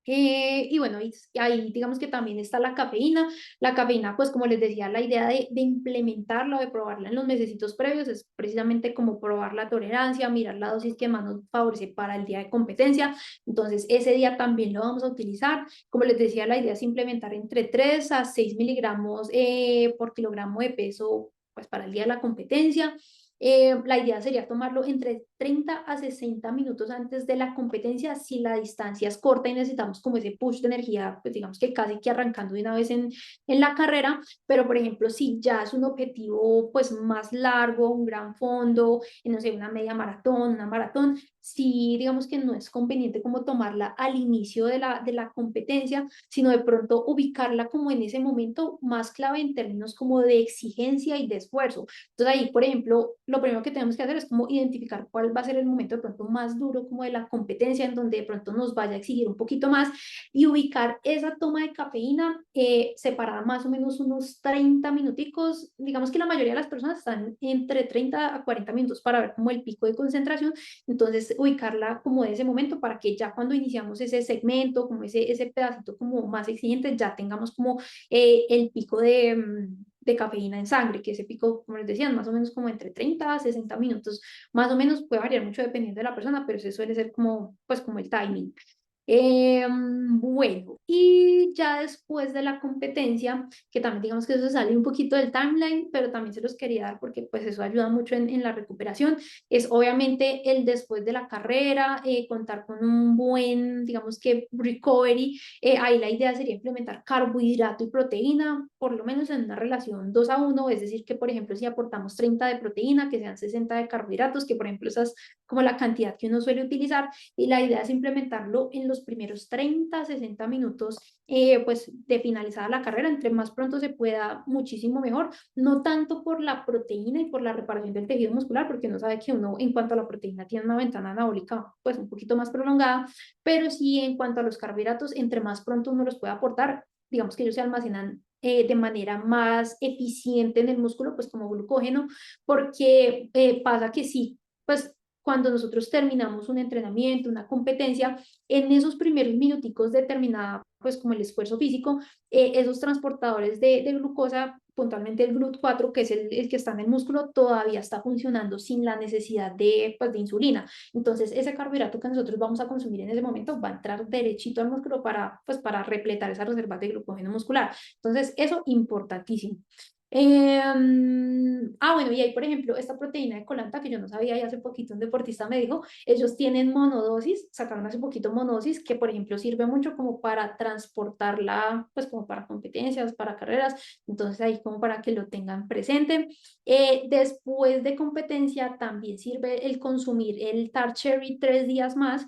Y bueno, y ahí digamos que también está la cafeína. La cafeína, pues como les decía, la idea de implementarla, de probarla en los mesecitos previos es precisamente como probar la tolerancia, mirar la dosis que más nos favorece para el día de competencia. Entonces, ese día también lo vamos a utilizar. Como les decía, la idea es implementar entre 3 a 6 miligramos por kilogramo de peso, pues para el día de la competencia. La idea sería tomarlo entre 30 a 60 minutos antes de la competencia si la distancia es corta y necesitamos como ese push de energía, pues digamos que casi que arrancando de una vez en la carrera, pero por ejemplo si ya es un objetivo pues más largo, un gran fondo, no sé, una media maratón, una maratón, sí digamos que no es conveniente como tomarla al inicio de la competencia, sino de pronto ubicarla como en ese momento más clave en términos como de exigencia y de esfuerzo. Entonces ahí, por ejemplo, lo primero que tenemos que hacer es como identificar cuál va a ser el momento de pronto más duro como de la competencia, en donde de pronto nos vaya a exigir un poquito más y ubicar esa toma de cafeína separada más o menos unos 30 minuticos. Digamos que la mayoría de las personas están entre 30 a 40 minutos para ver como el pico de concentración, entonces ubicarla como de ese momento para que ya cuando iniciamos ese segmento, como ese pedacito como más exigente, ya tengamos como el pico de cafeína en sangre, que ese pico, como les decía, más o menos como entre 30 a 60 minutos, más o menos puede variar mucho dependiendo de la persona, pero ese suele ser como, pues como el timing. Bueno, y ya después de la competencia, que también digamos que eso sale un poquito del timeline, pero también se los quería dar porque pues eso ayuda mucho en la recuperación, es obviamente el después de la carrera, contar con un buen, digamos que recovery, ahí la idea sería implementar carbohidrato y proteína, por lo menos en una relación 2 a 1, es decir, que por ejemplo si aportamos 30 de proteína, que sean 60 de carbohidratos, que por ejemplo esa es como la cantidad que uno suele utilizar, y la idea es implementarlo en los primeros 30 a 60 minutos pues de finalizada la carrera, entre más pronto se pueda, muchísimo mejor, no tanto por la proteína y por la reparación del tejido muscular, porque uno sabe que uno en cuanto a la proteína tiene una ventana anabólica pues un poquito más prolongada, pero sí en cuanto a los carbohidratos, entre más pronto uno los pueda aportar, digamos que ellos se almacenan de manera más eficiente en el músculo, pues como glucógeno, porque pasa que sí, pues cuando nosotros terminamos un entrenamiento, una competencia, en esos primeros minuticos determinada, pues como el esfuerzo físico, esos transportadores de glucosa, puntualmente el GLUT4, que es el que está en el músculo, todavía está funcionando sin la necesidad de, pues, de insulina. Entonces, ese carbohidrato que nosotros vamos a consumir en ese momento va a entrar derechito al músculo para, pues, para repletar esas reservas de glucógeno muscular. Entonces, eso importantísimo. Bueno, y hay, por ejemplo, esta proteína de colanta que yo no sabía y hace poquito un deportista me dijo, ellos tienen monodosis, sacaron hace poquito monodosis, que por ejemplo sirve mucho como para transportarla, pues como para competencias, para carreras, entonces ahí como para que lo tengan presente. Después de competencia también sirve el consumir el Tart Cherry 3 días más,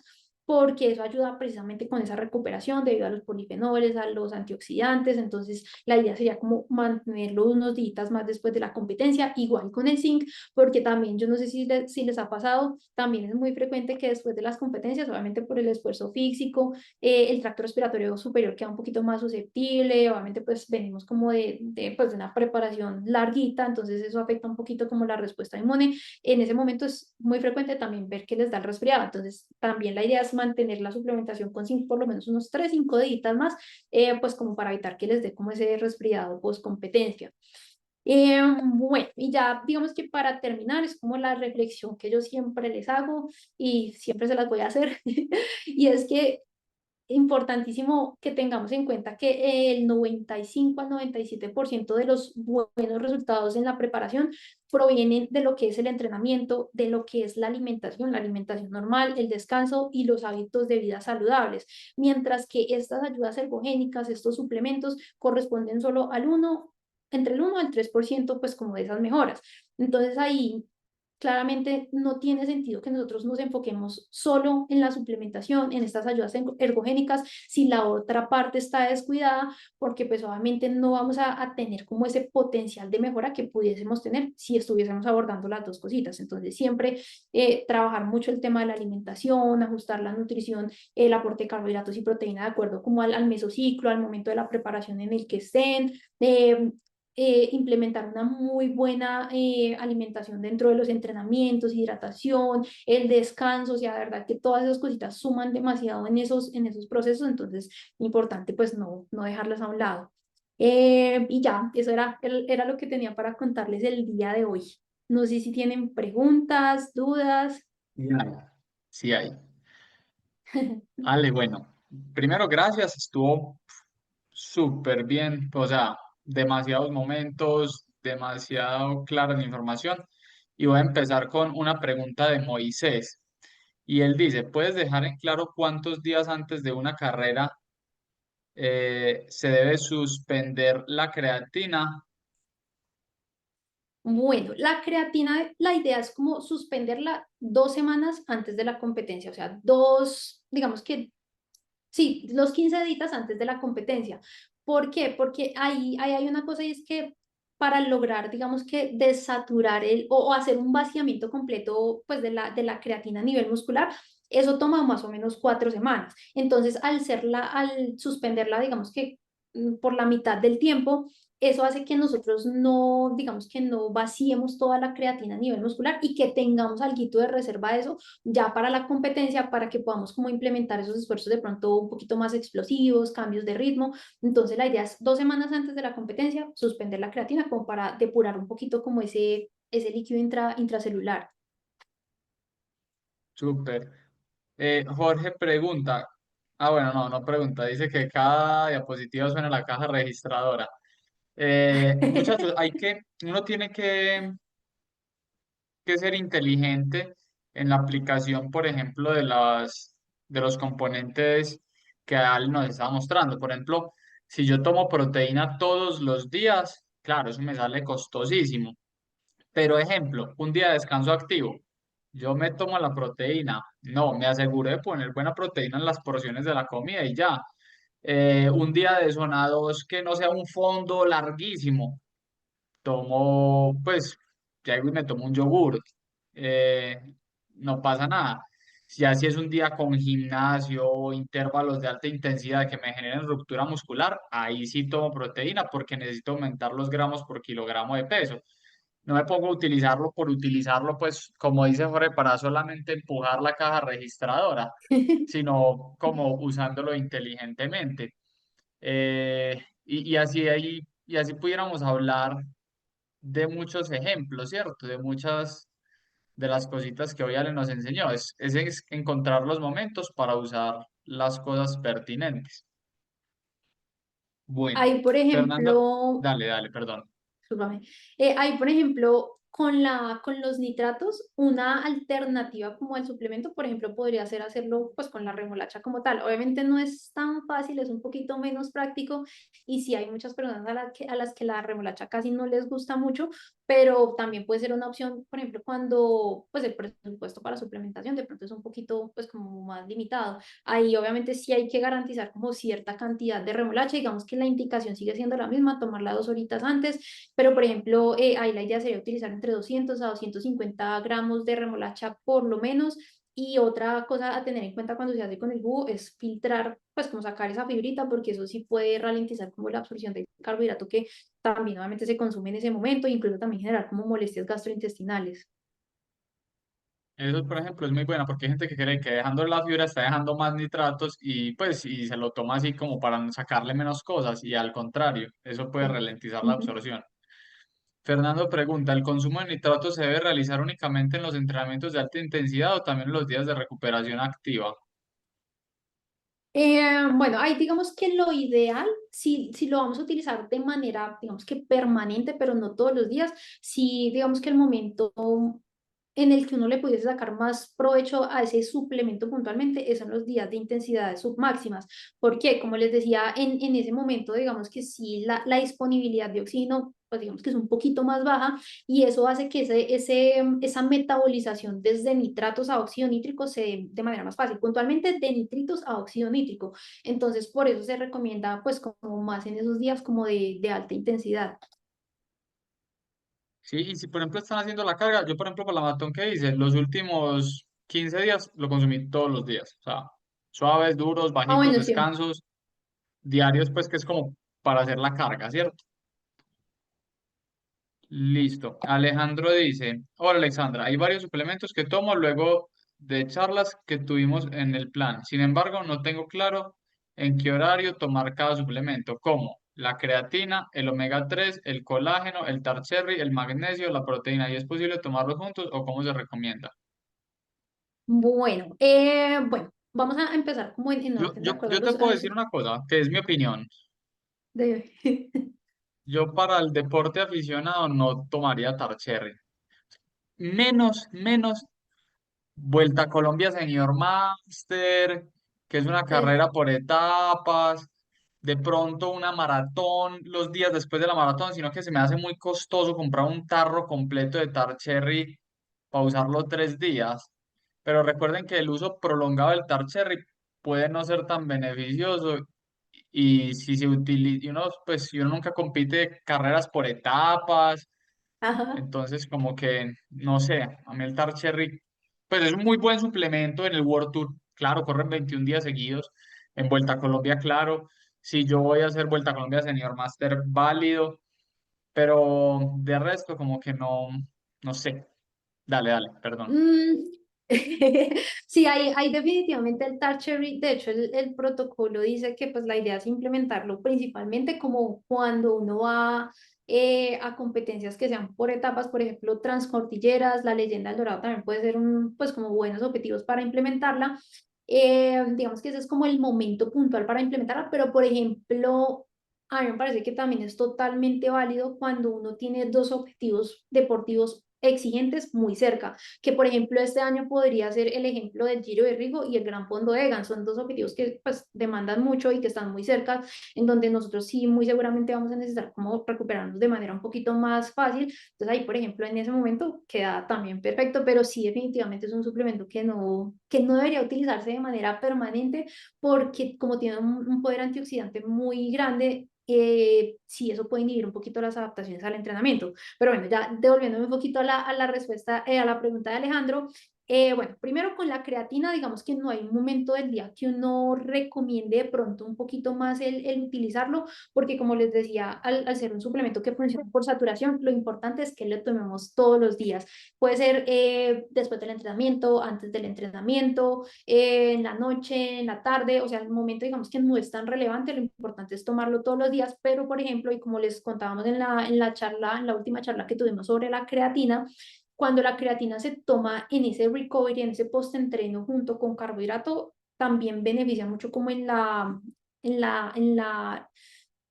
porque eso ayuda precisamente con esa recuperación debido a los polifenoles, a los antioxidantes. Entonces la idea sería como mantenerlo unos días más después de la competencia, igual con el zinc, porque también yo no sé si les ha pasado, también es muy frecuente que después de las competencias, obviamente por el esfuerzo físico, el tracto respiratorio superior queda un poquito más susceptible. Obviamente pues venimos como pues, de una preparación larguita, entonces eso afecta un poquito como la respuesta inmune. En ese momento es muy frecuente también ver que les da el resfriado, entonces también la idea es mantener la suplementación con zinc por lo menos unos 3, 5 días más, pues como para evitar que les dé como ese resfriado post competencia. Bueno, y ya digamos que para terminar es como la reflexión que yo siempre les hago y siempre se las voy a hacer, y es que importantísimo que tengamos en cuenta que el 95 al 97% de los buenos resultados en la preparación provienen de lo que es el entrenamiento, de lo que es la alimentación normal, el descanso y los hábitos de vida saludables, mientras que estas ayudas ergogénicas, estos suplementos, corresponden solo entre el 1 al 3% pues como de esas mejoras. Entonces ahí claramente no tiene sentido que nosotros nos enfoquemos solo en la suplementación, en estas ayudas ergogénicas, si la otra parte está descuidada, porque pues obviamente no vamos a tener como ese potencial de mejora que pudiésemos tener si estuviésemos abordando las dos cositas. Entonces siempre trabajar mucho el tema de la alimentación, ajustar la nutrición, el aporte de carbohidratos y proteína de acuerdo como al mesociclo, al momento de la preparación en el que estén. Implementar una muy buena alimentación dentro de los entrenamientos, hidratación, el descanso, o sea, de verdad que todas esas cositas suman demasiado en esos procesos, entonces importante pues no dejarlas a un lado. Y ya, eso era lo que tenía para contarles el día de hoy. No sé si tienen preguntas, dudas. Sí hay. Sí hay. Ale, bueno, primero gracias, estuvo súper bien, o sea, demasiados momentos, demasiado clara la información. Y voy a empezar con una pregunta de Moisés. Y él dice, ¿puedes dejar en claro cuántos días antes de una carrera se debe suspender la creatina? Bueno, la creatina, la idea es como suspenderla 2 semanas antes de la competencia, o sea, digamos que sí, los 15 días antes de la competencia. ¿Por qué? Porque ahí hay una cosa y es que para lograr, digamos que desaturar o hacer un vaciamiento completo pues de la creatina a nivel muscular, eso toma más o menos 4 semanas. Entonces, al suspenderla, digamos que por la mitad del tiempo, eso hace que nosotros no, digamos que no vaciemos toda la creatina a nivel muscular y que tengamos algo de reserva de eso ya para la competencia, para que podamos como implementar esos esfuerzos de pronto un poquito más explosivos, cambios de ritmo. Entonces la idea es 2 semanas antes de la competencia suspender la creatina como para depurar un poquito como ese líquido intracelular. Súper. Jorge pregunta, bueno, no pregunta, dice que cada diapositiva suena a la caja registradora. Muchachos, uno tiene que ser inteligente en la aplicación, por ejemplo, de los componentes que Al nos está mostrando. Por ejemplo, si yo tomo proteína todos los días, claro, eso me sale costosísimo. Pero ejemplo, un día de descanso activo, yo me tomo la proteína, no, me aseguro de poner buena proteína en las porciones de la comida y ya. Un día de zona 2 que no sea un fondo larguísimo, tomo, pues, ya digo y me tomo un yogur, eh, no pasa nada. Si así es un día con gimnasio o intervalos de alta intensidad que me generen ruptura muscular, ahí sí tomo proteína porque necesito aumentar los gramos por kilogramo de peso. No me pongo a utilizarlo por utilizarlo, pues, como dice Jorge, para solamente empujar la caja registradora, sino como usándolo inteligentemente. Y así pudiéramos hablar de muchos ejemplos, ¿cierto? De muchas de las cositas que hoy Ale nos enseñó. Es encontrar los momentos para usar las cosas pertinentes. Bueno, Ahí, por Fernando, ejemplo, dale, perdón. discúlpame. Ahí, por ejemplo, con los nitratos, una alternativa como el suplemento, por ejemplo, podría ser hacerlo pues con la remolacha como tal. Obviamente no es tan fácil, es un poquito menos práctico y si hay muchas personas a las que la remolacha casi no les gusta mucho, pero también puede ser una opción, por ejemplo, cuando pues el presupuesto para suplementación de pronto es un poquito pues como más limitado. Ahí obviamente sí hay que garantizar como cierta cantidad de remolacha, digamos que la indicación sigue siendo la misma, tomarla 2 horitas antes, pero por ejemplo, ahí la idea sería utilizar entre 200 a 250 gramos de remolacha por lo menos. Y otra cosa a tener en cuenta cuando se hace con el jugo es filtrar, pues como sacar esa fibrita, porque eso sí puede ralentizar como la absorción del carbohidrato que también obviamente se consume en ese momento, e incluso también generar como molestias gastrointestinales. Eso, por ejemplo, es muy buena porque hay gente que cree que dejando la fibra está dejando más nitratos y pues y se lo toma así como para sacarle menos cosas y al contrario, eso puede Sí. ralentizar la Ujú. absorción. Fernando pregunta, ¿el consumo de nitratos se debe realizar únicamente en los entrenamientos de alta intensidad o también en los días de recuperación activa? Bueno, ahí digamos que lo ideal, si lo vamos a utilizar de manera, digamos que permanente, pero no todos los días, si digamos que el momento en el que uno le pudiese sacar más provecho a ese suplemento puntualmente, es en los días de intensidades submáximas. Porque, como les decía, en ese momento, digamos que sí, la disponibilidad de oxígeno, pues digamos que es un poquito más baja y eso hace que esa metabolización desde nitratos a óxido nítrico se dé de manera más fácil, puntualmente de nitritos a óxido nítrico. Entonces, por eso se recomienda, pues, como más en esos días como de alta intensidad. Sí, y si por ejemplo están haciendo la carga, yo por ejemplo con la maratón que hice, los últimos 15 días lo consumí todos los días, o sea, suaves, duros, Ah, bajitos, bueno, sí. descansos, diarios pues que es como para hacer la carga, ¿cierto? Listo. Alejandro dice, hola Alexandra, hay varios suplementos que tomo luego de charlas que tuvimos en el plan. Sin embargo, no tengo claro en qué horario tomar cada suplemento, como la creatina, el omega 3, el colágeno, el tarcherry, el magnesio, la proteína. ¿Y es posible tomarlos juntos o cómo se recomienda? Bueno, vamos a empezar como en Yo, orden de yo, acuerdo yo te a puedo los decir una cosa, que es mi opinión. de- Yo para el deporte aficionado no tomaría tarcherry. Menos Vuelta a Colombia Senior Master, que es una eh, carrera por etapas, de pronto una maratón los días después de la maratón, sino que se me hace muy costoso comprar un tarro completo de Tar Cherry para usarlo 3 días. Pero recuerden que el uso prolongado del Tar Cherry puede no ser tan beneficioso y si se utiliza, pues si uno nunca compite carreras por etapas, Ajá. entonces, como que, no sé, a mí el Tar Cherry, pues es un muy buen suplemento en el World Tour. Claro, corren 21 días seguidos. En Vuelta a Colombia, claro. Si yo voy a hacer Vuelta a Colombia Senior Master, válido. Pero de resto, como que no, no sé. Dale, perdón. Mm, Sí, hay definitivamente el Touch Cherry. De hecho, el protocolo dice que pues la idea es implementarlo principalmente como cuando uno va a competencias que sean por etapas, por ejemplo, transcordilleras, la Leyenda del Dorado también puede ser pues como buenos objetivos para implementarla. Digamos que ese es como el momento puntual para implementarla, pero por ejemplo, a mí me parece que también es totalmente válido cuando uno tiene dos objetivos deportivos exigentes muy cerca, que por ejemplo este año podría ser el ejemplo del Giro de Rigo y el Gran Fondo de Egan. Son dos objetivos que pues demandan mucho y que están muy cerca, en donde nosotros sí muy seguramente vamos a necesitar como recuperarnos de manera un poquito más fácil. Entonces ahí, por ejemplo, en ese momento queda también perfecto, pero sí definitivamente es un suplemento que no debería utilizarse de manera permanente porque como tiene un poder antioxidante muy grande, sí, eso puede inhibir un poquito las adaptaciones al entrenamiento. Pero bueno, ya devolviéndome un poquito a la respuesta, a la pregunta de Alejandro, bueno, primero con la creatina, digamos que no hay un momento del día que uno recomiende de pronto un poquito más el utilizarlo, porque como les decía, al ser un suplemento que funciona por saturación, lo importante es que lo tomemos todos los días. Puede ser después del entrenamiento, antes del entrenamiento, en la noche, en la tarde, o sea, el momento digamos que no es tan relevante, lo importante es tomarlo todos los días, pero por ejemplo, y como les contábamos en la charla, en la última charla que tuvimos sobre la creatina, cuando la creatina se toma en ese recovery, en ese post-entreno junto con carbohidrato, también beneficia mucho como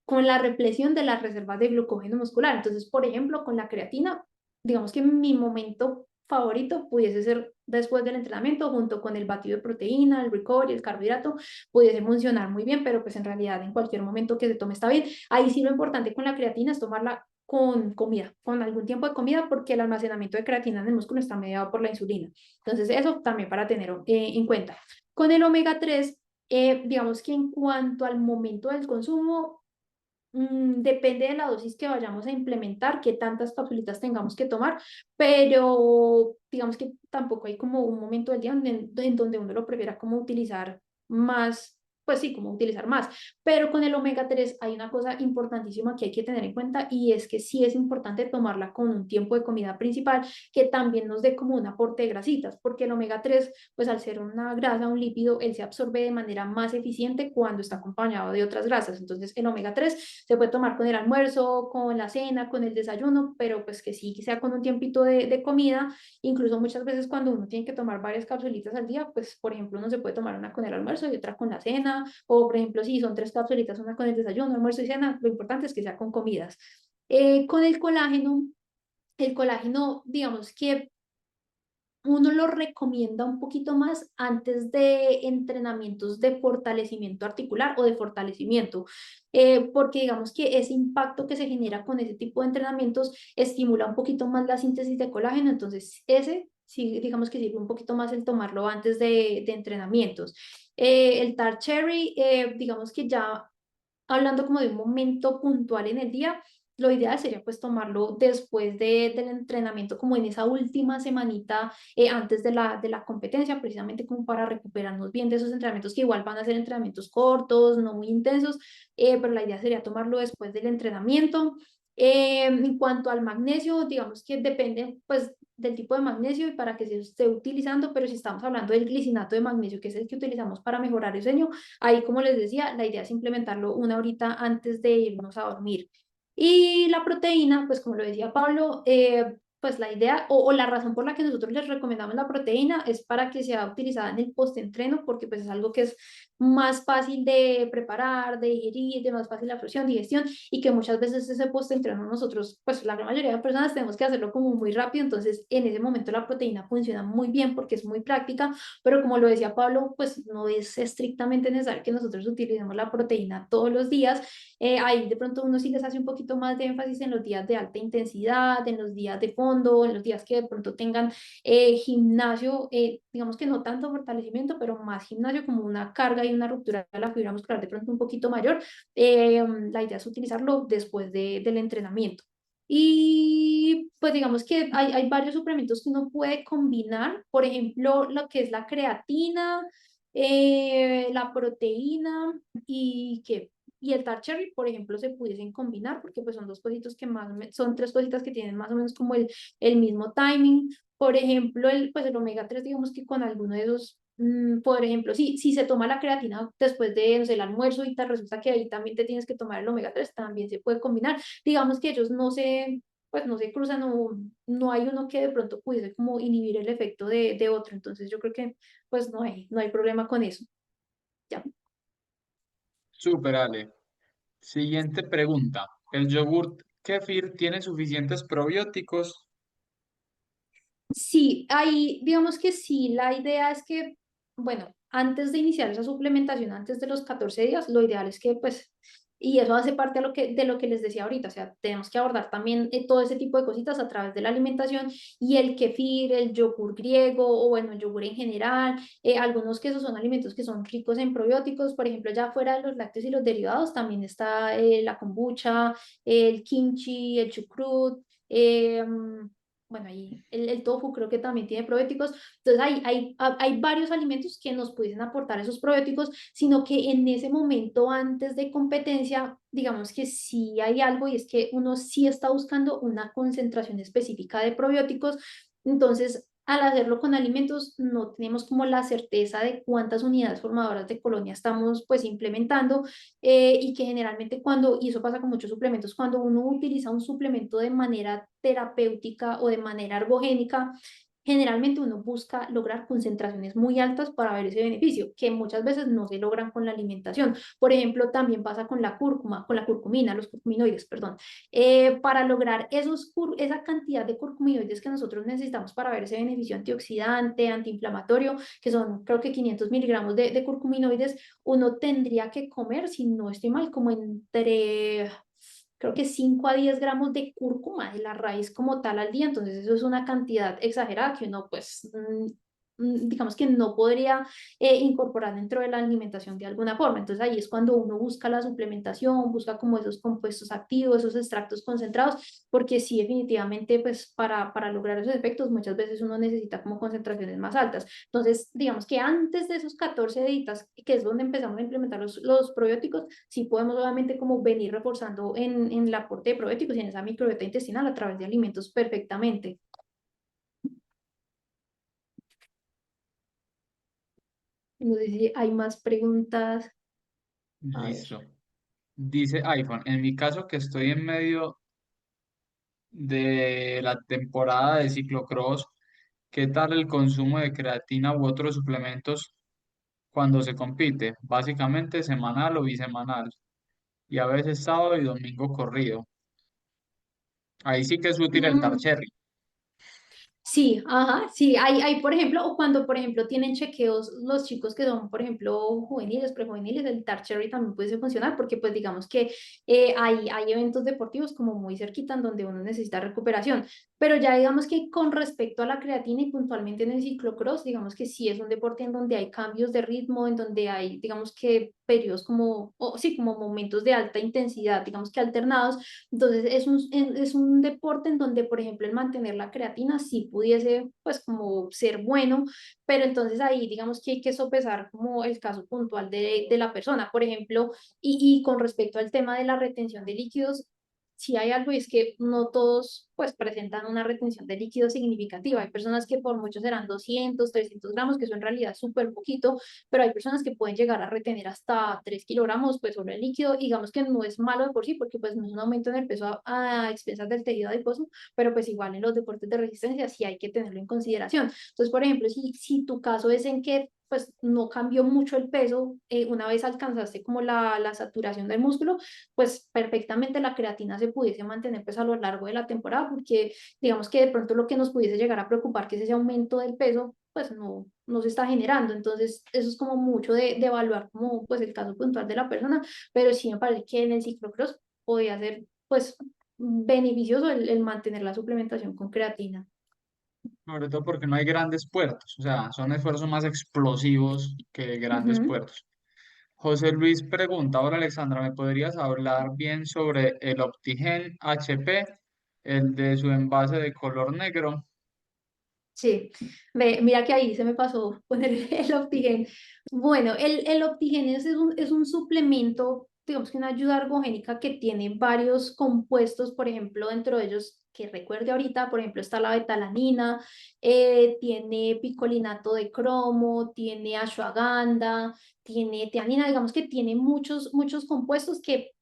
con la represión de las reservas de glucógeno muscular. Entonces, por ejemplo, con la creatina, digamos que mi momento favorito pudiese ser después del entrenamiento, junto con el batido de proteína, el recovery, el carbohidrato, pudiese funcionar muy bien, pero pues en realidad en cualquier momento que se tome está bien. Ahí sí lo importante con la creatina es tomarla con comida, con algún tiempo de comida, porque el almacenamiento de creatina en el músculo está mediado por la insulina. Entonces, eso también para tener en cuenta. Con el omega 3, digamos que en cuanto al momento del consumo, depende de la dosis que vayamos a implementar, qué tantas capsulitas tengamos que tomar, pero digamos que tampoco hay como un momento del día en donde uno lo prefiera como utilizar más, pues sí, como utilizar más. Pero con el omega 3 hay una cosa importantísima que hay que tener en cuenta y es que sí es importante tomarla con un tiempo de comida principal que también nos dé como un aporte de grasitas, porque el omega 3 pues al ser una grasa, un lípido, él se absorbe de manera más eficiente cuando está acompañado de otras grasas. Entonces, el omega 3 se puede tomar con el almuerzo, con la cena, con el desayuno, pero pues que sí, que sea con un tiempito de comida. Incluso muchas veces cuando uno tiene que tomar varias capsulitas al día, pues por ejemplo, uno se puede tomar una con el almuerzo y otra con la cena, o por ejemplo, si son tres capsulitas, una con el desayuno, almuerzo y cena, lo importante es que sea con comidas. Con el colágeno, digamos que uno lo recomienda un poquito más antes de entrenamientos de fortalecimiento articular o de fortalecimiento, porque digamos que ese impacto que se genera con ese tipo de entrenamientos estimula un poquito más la síntesis de colágeno, entonces ese sí, digamos que sirve un poquito más el tomarlo antes de entrenamientos. El Tart Cherry, digamos que ya hablando como de un momento puntual en el día, lo ideal sería pues tomarlo después del entrenamiento, como en esa última semanita antes de la competencia, precisamente como para recuperarnos bien de esos entrenamientos que igual van a ser entrenamientos cortos, no muy intensos, pero la idea sería tomarlo después del entrenamiento. En cuanto al magnesio, digamos que depende pues del tipo de magnesio y para que se esté utilizando, pero si estamos hablando del glicinato de magnesio, que es el que utilizamos para mejorar el sueño, ahí, como les decía, la idea es implementarlo una horita antes de irnos a dormir. Y la proteína, pues como lo decía Pablo, pues la idea o la razón por la que nosotros les recomendamos la proteína es para que sea utilizada en el postentreno, porque pues es algo que es más fácil de preparar, de digerir, de más fácil absorción, digestión, y que muchas veces ese postentreno nosotros, pues la gran mayoría de personas tenemos que hacerlo como muy rápido, entonces en ese momento la proteína funciona muy bien porque es muy práctica, pero como lo decía Pablo, pues no es estrictamente necesario que nosotros utilicemos la proteína todos los días. Ahí de pronto uno sí les hace un poquito más de énfasis en los días de alta intensidad, en los días de fondo, en los días que de pronto tengan gimnasio, digamos que no tanto fortalecimiento, pero más gimnasio como una carga y una ruptura de la fibra muscular de pronto un poquito mayor. La idea es utilizarlo después del entrenamiento. Y pues digamos que hay varios suplementos que uno puede combinar, por ejemplo, lo que es la creatina, la proteína y que y el Tart Cherry, por ejemplo, se pudiesen combinar porque pues son dos cositas que más, son tres cositas que tienen más o menos como el mismo timing. Por ejemplo, pues el omega 3 digamos que con alguno de esos, por ejemplo, si se toma la creatina después de, no sé, el almuerzo y tal, resulta que ahí también te tienes que tomar el omega 3 también se puede combinar. Digamos que ellos no se, pues no se cruzan, no hay uno que de pronto pudiese como inhibir el efecto de otro. Entonces yo creo que pues no hay problema con eso. Ya. Súper, Ale. Siguiente pregunta. ¿El yogurt kefir tiene suficientes probióticos? Sí, ahí digamos que sí, la idea es que, bueno, antes de iniciar esa suplementación, antes de los 14 días, lo ideal es que, pues, y eso hace parte de lo que les decía ahorita, o sea, tenemos que abordar también todo ese tipo de cositas a través de la alimentación y el kefir, el yogur griego o bueno, el yogur en general, algunos quesos son alimentos que son ricos en probióticos, por ejemplo, ya fuera de los lácteos y los derivados, también está la kombucha, el kimchi, el chucrut. Bueno, ahí el tofu creo que también tiene probióticos. Entonces, hay varios alimentos que nos pueden aportar esos probióticos, sino que en ese momento antes de competencia, digamos que sí hay algo y es que uno sí está buscando una concentración específica de probióticos. Entonces, al hacerlo con alimentos, no tenemos como la certeza de cuántas unidades formadoras de colonia estamos pues implementando y que generalmente cuando, y eso pasa con muchos suplementos, cuando uno utiliza un suplemento de manera terapéutica o de manera ergogénica, generalmente uno busca lograr concentraciones muy altas para ver ese beneficio, que muchas veces no se logran con la alimentación. Por ejemplo, también pasa con la cúrcuma, con la curcumina, los curcuminoides, perdón. Para lograr esa cantidad de curcuminoides que nosotros necesitamos para ver ese beneficio antioxidante, antiinflamatorio, que son creo que 500 miligramos de curcuminoides, uno tendría que comer, si no estoy mal, como entre creo que 5 a 10 gramos de cúrcuma de la raíz como tal al día, entonces eso es una cantidad exagerada que uno pues digamos que no podría incorporar dentro de la alimentación de alguna forma. Entonces ahí es cuando uno busca la suplementación, busca como esos compuestos activos, esos extractos concentrados, porque sí, definitivamente, pues para lograr esos efectos muchas veces uno necesita como concentraciones más altas. Entonces, digamos que antes de esos 14 días, que es donde empezamos a implementar los probióticos, sí podemos obviamente como venir reforzando en el aporte de probióticos y en esa microbiota intestinal a través de alimentos perfectamente. No sé si hay más preguntas. A ver. Listo. Dice iPhone, en mi caso que estoy en medio de la temporada de ciclocross, ¿qué tal el consumo de creatina u otros suplementos cuando se compite? Básicamente semanal o bisemanal, y a veces sábado y domingo corrido. Ahí sí que es útil el Mm, Tarcherry. sí, ajá, sí, hay, por ejemplo, o cuando, por ejemplo, tienen chequeos los chicos que son, por ejemplo, juveniles, prejuveniles, el TAR Cherry también puede funcionar porque, pues, digamos que hay eventos deportivos como muy cerquita en donde uno necesita recuperación, pero ya digamos que con respecto a la creatina y puntualmente en el ciclocross, digamos que sí es un deporte en donde hay cambios de ritmo, en donde hay, digamos que periodos como, o sí, como momentos de alta intensidad, digamos que alternados, entonces es un deporte en donde, por ejemplo, el mantener la creatina sí pudiese, pues, como ser bueno, pero entonces ahí digamos que hay que sopesar como el caso puntual de la persona, por ejemplo, y con respecto al tema de la retención de líquidos, si hay algo y es que no todos pues presentan una retención de líquidos significativa. Hay personas que por mucho serán 200, 300 gramos, que eso en realidad es súper poquito, pero hay personas que pueden llegar a retener hasta 3 kilogramos pues sobre el líquido. Digamos que no es malo de por sí porque pues no es un aumento en el peso a expensas del tejido adiposo, pero pues igual en los deportes de resistencia sí hay que tenerlo en consideración. Entonces, por ejemplo, si tu caso es en que pues no cambió mucho el peso, una vez alcanzaste como la saturación del músculo, pues perfectamente la creatina se pudiese mantener pues a lo largo de la temporada, porque digamos que de pronto lo que nos pudiese llegar a preocupar, que es ese aumento del peso, pues no se está generando. Entonces, eso es como mucho de evaluar como pues el caso puntual de la persona, pero sí me parece que en el ciclocross podría ser pues beneficioso el mantener la suplementación con creatina. Sobre todo porque no hay grandes puertos, o sea, son esfuerzos más explosivos que grandes Ujú. puertos. José Luis pregunta, ahora Alexandra, ¿me podrías hablar bien sobre el Optigen HP, el de su envase de color negro? Sí, mira que ahí se me pasó poner el Optigen. Bueno, el Optigen es un suplemento, digamos que una ayuda ergogénica que tiene varios compuestos, por ejemplo, dentro de ellos, que recuerde ahorita, por ejemplo, está la betalanina, tiene picolinato de cromo, tiene ashwagandha, tiene teanina, digamos que tiene muchos compuestos que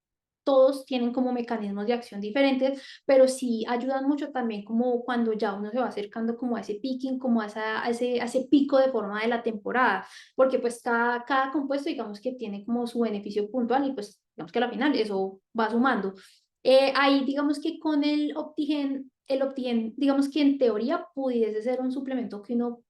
todos tienen como mecanismos de acción diferentes, pero sí ayudan mucho también como cuando ya uno se va acercando como a ese picking, como a ese pico de forma de la temporada, porque pues cada compuesto digamos que tiene como su beneficio puntual y pues digamos que a la final eso va sumando. Ahí digamos que con el Optigen digamos que en teoría pudiese ser un suplemento que uno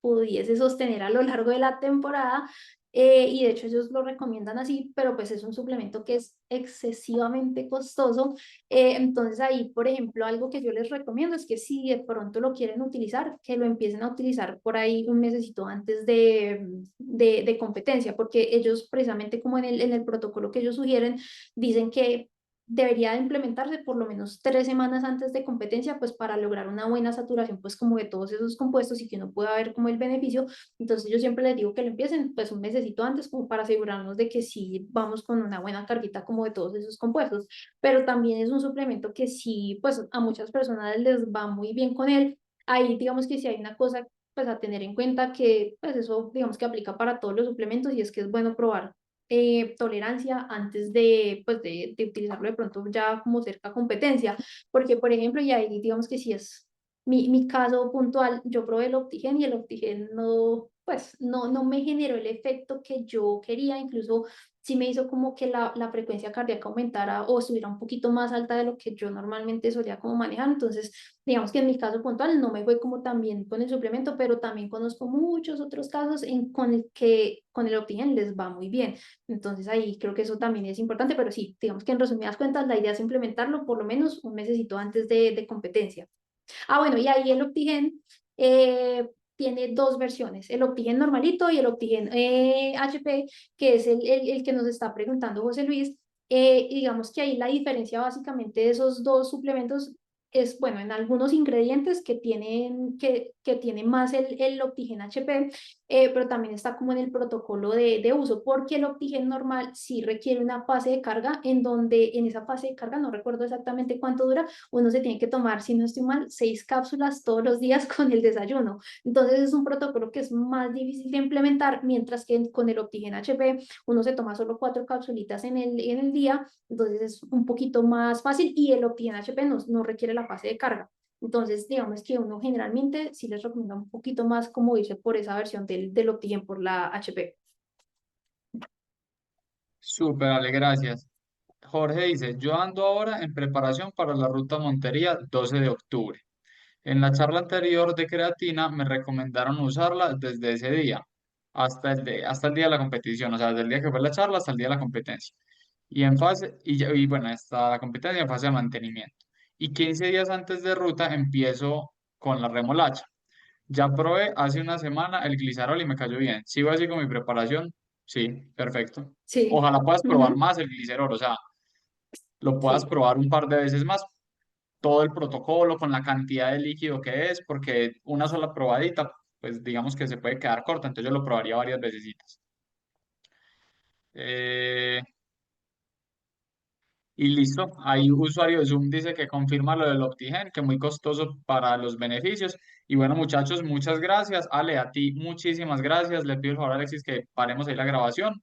pudiese sostener a lo largo de la temporada. Y de hecho ellos lo recomiendan así, pero pues es un suplemento que es excesivamente costoso. Entonces ahí, por ejemplo, algo que yo les recomiendo es que si de pronto lo quieren utilizar, que lo empiecen a utilizar por ahí un mesecito antes de competencia, porque ellos precisamente como en el protocolo que ellos sugieren, dicen que debería de implementarse por lo menos 3 semanas antes de competencia, pues para lograr una buena saturación, pues como de todos esos compuestos y que uno pueda ver como el beneficio. Entonces yo siempre les digo que lo empiecen pues un mesecito antes como para asegurarnos de que sí vamos con una buena carguita como de todos esos compuestos, pero también es un suplemento que sí, pues a muchas personas les va muy bien con él. Ahí digamos que si hay una cosa pues a tener en cuenta que pues eso digamos que aplica para todos los suplementos y es que es bueno probar tolerancia antes pues de utilizarlo de pronto ya como cerca a competencia, porque por ejemplo, y ahí digamos que sí es mi caso puntual, yo probé el Optigen y el Optigen no, pues no me generó el efecto que yo quería, incluso sí me hizo como que la frecuencia cardíaca aumentara o estuviera un poquito más alta de lo que yo normalmente solía como manejar. Entonces, digamos que en mi caso puntual no me fue como tan bien con el suplemento, pero también conozco muchos otros casos con el que con el Optigen les va muy bien. Entonces ahí creo que eso también es importante, pero sí, digamos que en resumidas cuentas la idea es implementarlo por lo menos un mesecito antes de competencia. Ah, bueno, y ahí el Optigen tiene dos versiones, el Optigen normalito y el Optigen HP, que es el que nos está preguntando José Luis. Y digamos que ahí la diferencia básicamente de esos dos suplementos es, bueno, en algunos ingredientes que tienen más el Optigen HP, pero también está como en el protocolo de uso, porque el Optigen normal sí requiere una fase de carga en donde en esa fase de carga, no recuerdo exactamente cuánto dura, uno se tiene que tomar, si no estoy mal, 6 cápsulas todos los días con el desayuno. Entonces es un protocolo que es más difícil de implementar, mientras que con el Optigen HP uno se toma solo 4 cápsulitas en el día, entonces es un poquito más fácil y el Optigen HP no requiere la fase de carga. Entonces, digamos que uno generalmente sí les recomienda un poquito más como irse por esa versión del Optigen por la HP. Súper, Ale, gracias. Jorge dice, yo ando ahora en preparación para la ruta Montería 12 de octubre. En la charla anterior de creatina me recomendaron usarla desde ese día hasta el día de la competición, o sea, desde el día que fue la charla hasta el día de la competencia. Y bueno, hasta la competencia en fase de mantenimiento. Y 15 días antes de ruta empiezo con la remolacha. Ya probé hace una semana el glicerol y me cayó bien. ¿Sigo así con mi preparación? Sí, perfecto. Sí. Ojalá puedas probar Ujú. más el glicerol, o sea, lo puedas Sí. probar un par de veces más, todo el protocolo con la cantidad de líquido que es, porque una sola probadita, pues digamos que se puede quedar corta, entonces yo lo probaría varias veces. Y listo, ahí un usuario de Zoom dice que confirma lo del Optigen, que muy costoso para los beneficios. Y bueno, muchachos, muchas gracias. Ale, a ti muchísimas gracias. Le pido el favor a Alexis que paremos ahí la grabación